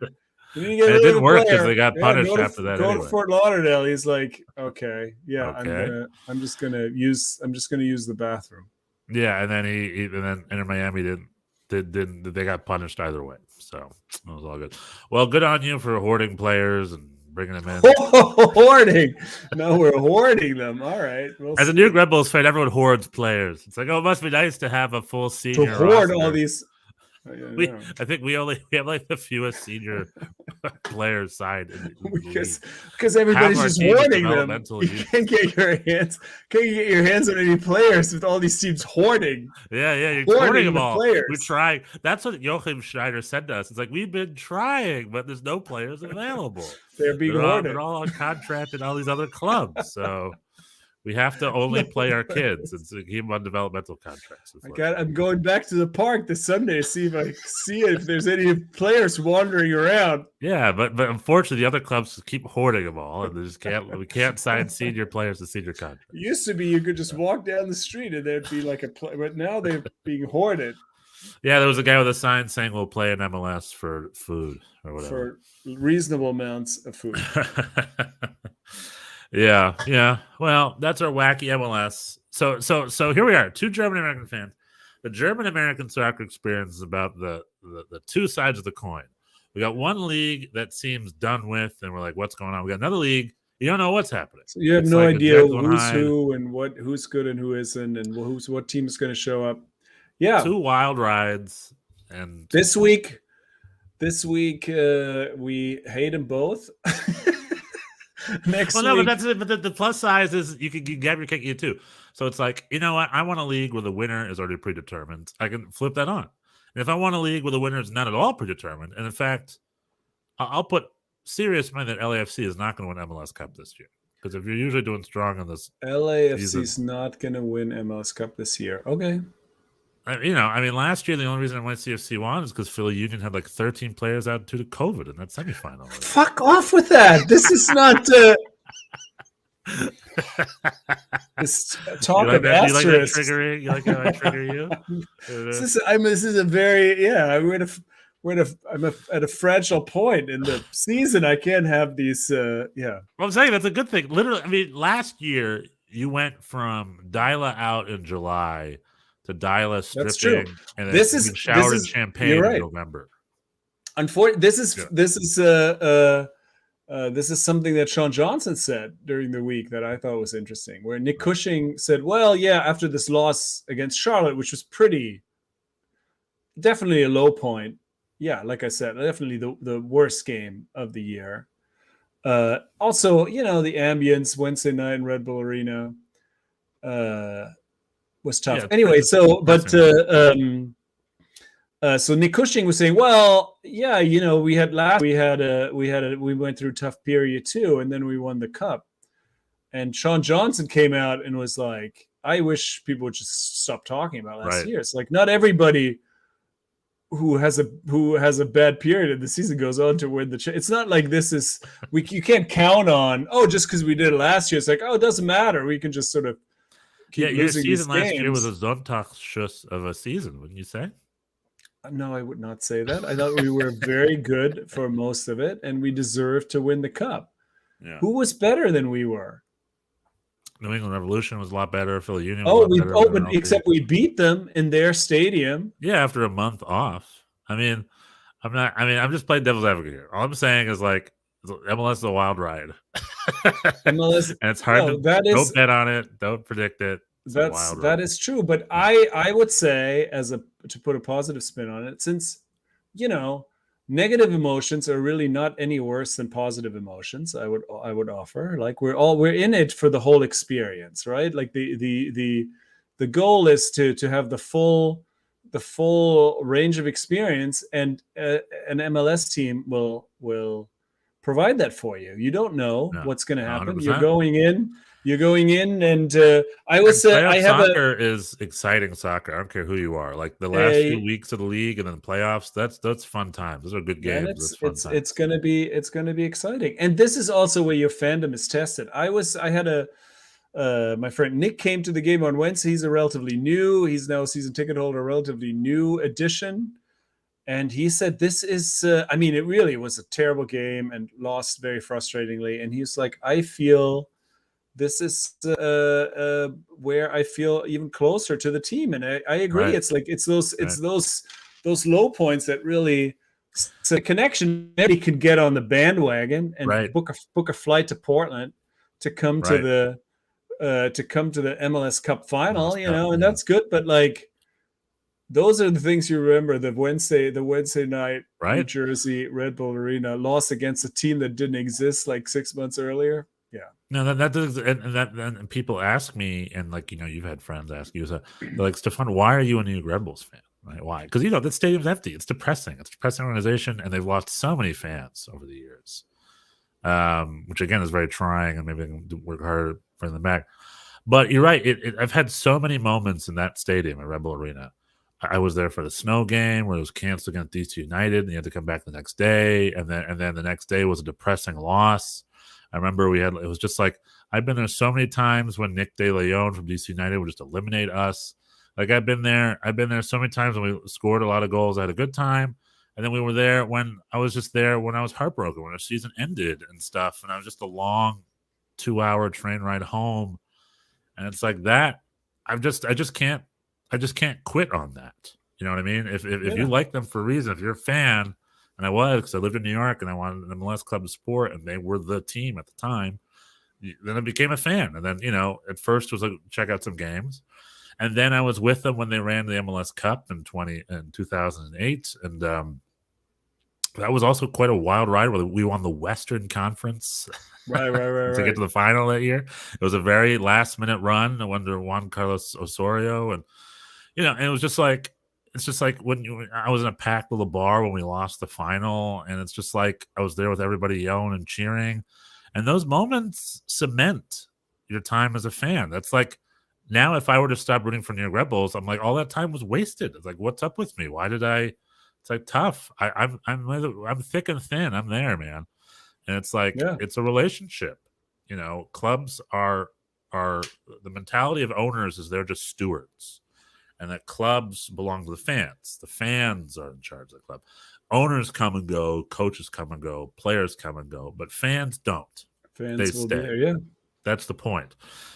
It didn't work because they got punished after that. Go to Fort Lauderdale. He's like, okay, yeah, okay. I'm just gonna use the bathroom. Yeah, and then then Inter Miami didn't they got punished either way. So it was all good. Well, good on you for hoarding players and bringing them in. Hoarding? No, we're hoarding them. All right. As a New York Red Bulls fan, everyone hoards players. It's like, it must be nice to have a full senior. To hoard roster. all these. I think we have the fewest senior players signed because everybody's just hoarding them. You can't get your hands on any players with all these teams hoarding. Yeah, you're hoarding them all. Players. We're trying. That's what Joachim Schneider said to us. It's like, we've been trying, but there's no players available. They're being hoarded. They're all on contract in all these other clubs. So We have to only play our kids and to keep them on developmental contracts. I'm going back to the park this Sunday to see if there's any players wandering around. Yeah, but unfortunately, the other clubs keep hoarding them all, and we can't sign senior players to senior contracts. It used to be you could just walk down the street and there'd be like a play, but now they're being hoarded. Yeah, there was a guy with a sign saying we'll play in MLS for food or whatever. For reasonable amounts of food. Yeah. Well, that's our wacky MLS. So here we are, two German American fans. The German American soccer experience is about the two sides of the coin. We got one league that seems done with, and we're like, what's going on? We got another league. You don't know what's happening. So you have no idea who's who and who's good and who isn't, and what team is going to show up. Yeah, two wild rides. And this week we hate them both. Next week. But that's it. But the plus size is you grab your cake, eat it too. So it's like, you know what? I want a league where the winner is already predetermined. I can flip that on. And if I want a league where the winner is not at all predetermined, and in fact, I'll put serious money that LAFC is not going to win MLS Cup this year. Because if you're usually doing strong on this, LAFC is not going to win MLS Cup this year. Okay. Last year the only reason NYCFC won is because Philly Union had like 13 players out due to COVID in that semifinal. Fuck off with that. This is not. This talk of asterisks. You like how I trigger you? This is a very I'm at a fragile point in the season. I can't have these. Well, I'm saying that's a good thing. Literally, last year you went from Dyla out in July to Dyla stripping. That's true. And then showered in champagne in November. Unfortunately, this is something that Sean Johnson said during the week that I thought was interesting, where Nick Cushing said, well, yeah, after this loss against Charlotte, which was definitely a low point. Yeah, like I said, definitely the worst game of the year. Also, the ambience Wednesday night in Red Bull Arena was tough. Yeah, anyway, so Nick Cushing was saying, well, yeah, we went through a tough period too, and then we won the cup. And Sean Johnson came out and was like, I wish people would just stop talking about last year. It's like not everybody who has a bad period in the season goes on to win the it's not like this is you can't count on just because we did it last year. It's like, it doesn't matter. We can just sort of keep your losing season these last games. year was a Sonntagsschuss of a season, wouldn't you say? No, I would not say that. I thought we were very good for most of it, and we deserved to win the cup. Yeah. Who was better than we were? New England Revolution was a lot better. Philly Union was but except we beat them in their stadium. Yeah, after a month off. I'm just playing devil's advocate here. All I'm saying is like MLS is a wild ride. MLS, and it's hard don't bet on it, don't predict it. That is true, but I would say to put a positive spin on it, since negative emotions are really not any worse than positive emotions. I would offer, like we're in it for the whole experience, right? Like the goal is to have the full range of experience, and an MLS team will provide that for you. You don't know what's going to happen. 100%. You're going in, and I would say soccer is exciting soccer. I don't care who you are. Like the last few weeks of the league and then the playoffs, that's fun times. Those are good games. It's going to be exciting, and this is also where your fandom is tested. My friend Nick came to the game on Wednesday. He's he's now a season ticket holder, a relatively new addition. And he said, this is, it really was a terrible game and lost very frustratingly. And he's like, I feel this is where I feel even closer to the team. And I agree. Right. It's like, it's those low points that really, it's a connection. Maybe could get on the bandwagon and book a flight to Portland to come to the MLS Cup final, and that's good. But like, those are the things you remember. The Wednesday night, New Jersey Red Bull Arena loss against a team that didn't exist like 6 months earlier. Yeah. No, that does, and people ask me, and like you've had friends ask you, so they're like, Stefan, why are you a New York Red Bulls fan? Right? Why? Because that stadium's empty. It's depressing. It's a depressing organization, and they've lost so many fans over the years, which again is very trying, and maybe they can work harder to bring them back. But you're right. I've had so many moments in that stadium at Rebel Arena. I was there for the snow game where it was canceled against DC United, and you had to come back the next day, and then the next day was a depressing loss. I remember it was just like, I've been there so many times when Nick De Leon from DC United would just eliminate us. Like I've been there so many times when we scored a lot of goals. I had a good time. And then we were there when I was heartbroken, when our season ended and stuff. And I was just a long 2-hour train ride home. And it's like that. I just can't quit on that. You know what I mean? If you like them for a reason, if you're a fan, and I was, because I lived in New York and I wanted an MLS club to support, and they were the team at the time, then I became a fan. And then, at first was like, check out some games. And then I was with them when they ran the MLS Cup in 2008. And that was also quite a wild ride where we won the Western Conference. Right. to get to the final that year. It was a very last-minute run under Juan Carlos Osorio. And, and it was just like, it's just like when I was in a packed little bar when we lost the final, and it's just like I was there with everybody yelling and cheering. And those moments cement your time as a fan. That's like, now if I were to stop rooting for New York Rebels, I'm like, all that time was wasted. It's like, what's up with me? Why did I? It's like tough. I'm thick and thin. I'm there, man. And it's like, It's a relationship. Clubs are the mentality of owners is they're just stewards, and that clubs belong to the fans. The fans are in charge of the club. Owners come and go, coaches come and go, players come and go, but fans don't. Fans they will stay. be there, yeah. That's the point.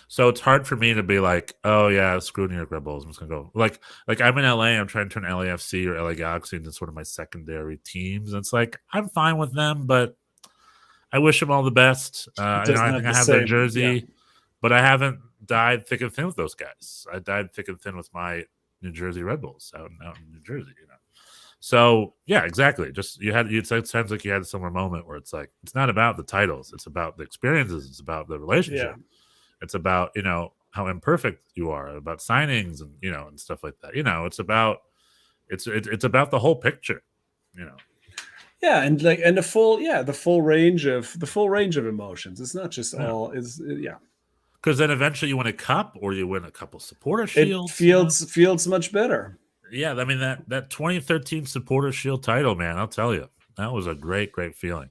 So it's hard for me to be like, oh yeah, screw New York Rebels. I'm just gonna go like I'm in LA. I'm trying to turn LAFC or LA Galaxy into sort of my secondary teams. And it's like I'm fine with them, but I wish them all the best. I think I have their jersey, but I haven't died thick and thin with those guys. I died thick and thin with my New Jersey Red Bulls out in New Jersey. So yeah, exactly. Just it sounds like you had a similar moment where it's like it's not about the titles, it's about the experiences, it's about the relationship, it's about how imperfect you are, about signings and and stuff like that. It's about it's about the whole picture. Yeah, and the full range of emotions. It's not just all Because then eventually you win a cup or you win a couple supporter shields. It feels much better. Yeah, I mean that 2013 Supporter Shield title, man, I'll tell you, that was a great, great feeling.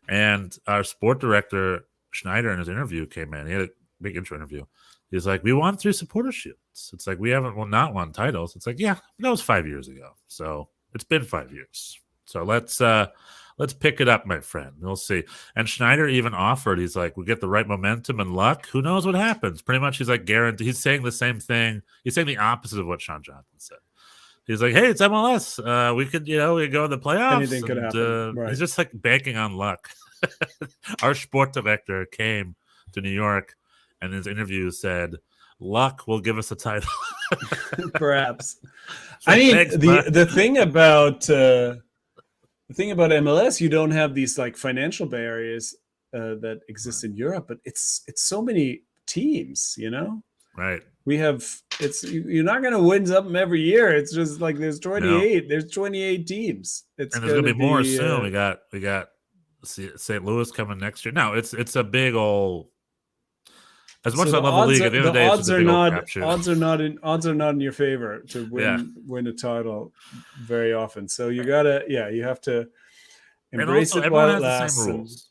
And our sport director Schneider in his interview came in. He had a big intro interview. He's like, "We won 3 Supporter Shields." It's like we haven't not won titles. It's like, yeah, that was 5 years ago. So it's been 5 years. So let's pick it up, my friend. We'll see. And Schneider even offered. He's like, we get the right momentum and luck. Who knows what happens? Pretty much, he's like guaranteed. He's saying the same thing. He's saying the opposite of what Sean Johnson said. He's like, hey, it's MLS. We could, we could go in the playoffs. Anything could happen. Right. He's just like banking on luck. Our sport director came to New York, and his interview said, luck will give us a title. Perhaps. So I mean, thanks, the thing about MLS, you don't have these like financial barriers that exist in Europe, but it's so many teams, Right. We have you're not going to win something every year. It's just like there's 28. No. There's 28 teams. And there's going to be more soon. We got St. Louis coming next year. No, it's a big old. As much as I love the league, at the end of the day, it's a big old capture. Odds are not in your favor to win a title very often. So you have to embrace it while it lasts. The same rules.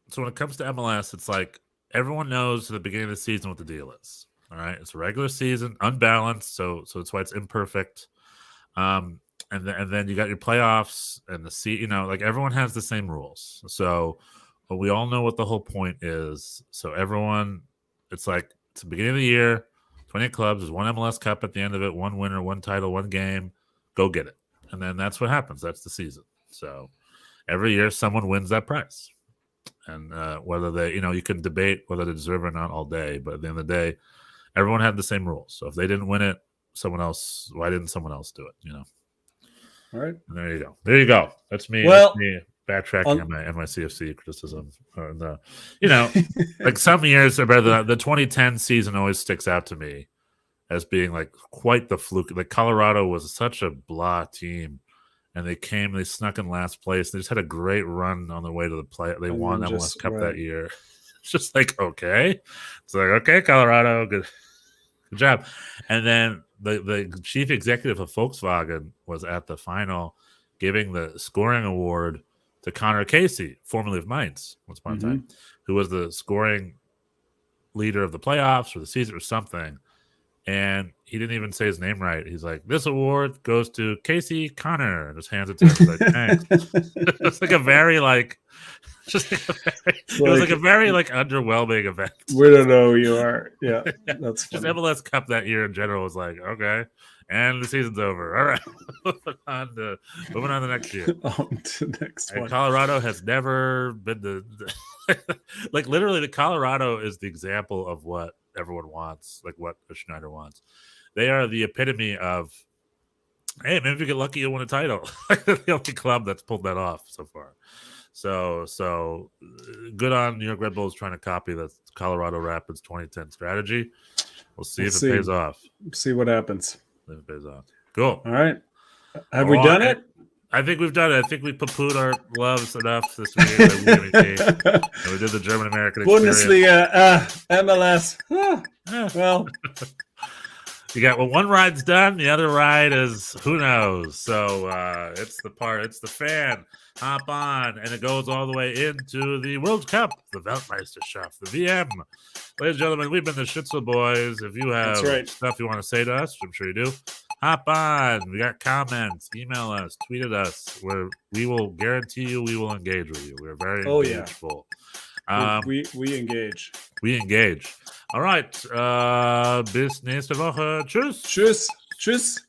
So when it comes to MLS, it's like everyone knows at the beginning of the season what the deal is. All right, it's a regular season, unbalanced, so that's why it's imperfect. And then you got your playoffs and like everyone has the same rules. So we all know what the whole point is. So everyone, it's like it's the beginning of the year, 20 clubs, there's one MLS Cup at the end of it, one winner, one title, one game, go get it. And then that's what happens. That's the season. So every year someone wins that prize. And whether they, you can debate whether they deserve it or not all day, but at the end of the day, everyone had the same rules. So if they didn't win it, why didn't someone else do it? All right. And there you go. That's me. Well, that's me backtracking on my NYCFC criticism. Like some years are better than the 2010 season always sticks out to me as being like quite the fluke. Like Colorado was such a blah team, and they snuck in last place. They just had a great run on the way to the play. They won MLS Cup that year. It's just like, okay. It's like, okay, Colorado, good job. And then the chief executive of Volkswagen was at the final giving the scoring award to Connor Casey, formerly of Mainz, once upon a time, who was the scoring leader of the playoffs or the season or something. And he didn't even say his name right. He's like, this award goes to Casey Connor, and just hands it to him. He's like, thanks. It's like a very like, just like a very, it was like a very like underwhelming event. We don't know who you are. Yeah, that's just funny. MLS Cup that year in general was like, okay, and the season's over. All right, moving on to the next year. On to the next And one. Colorado has never been the like literally the Colorado is the example of what everyone wants, like what a Schneider wants. They are the epitome of, hey, maybe if you get lucky, you'll win a title. They're the only club that's pulled that off so far. So good on New York Red Bulls trying to copy the Colorado Rapids 2010 strategy. We'll see if it pays off. See what happens. If it pays off. Cool. All right. Have we done it? I think we've done it. I think we poo-pooed our loves enough this week. And we did the German-American experience. Bundesliga, MLS. Well, you got one ride's done, the other ride is who knows. So it's the fan. Hop on, and it goes all the way into the World Cup, the Weltmeisterschaft, the VM. Ladies and gentlemen, we've been the Schnitzel Boys. If you have stuff you want to say to us, which I'm sure you do, hop on. We got comments. Email us. Tweet at us. We will guarantee you we will engage with you. We're very engageful. We engage. We engage. All right. Bis nächste Woche. Tschüss. Tschüss. Tschüss.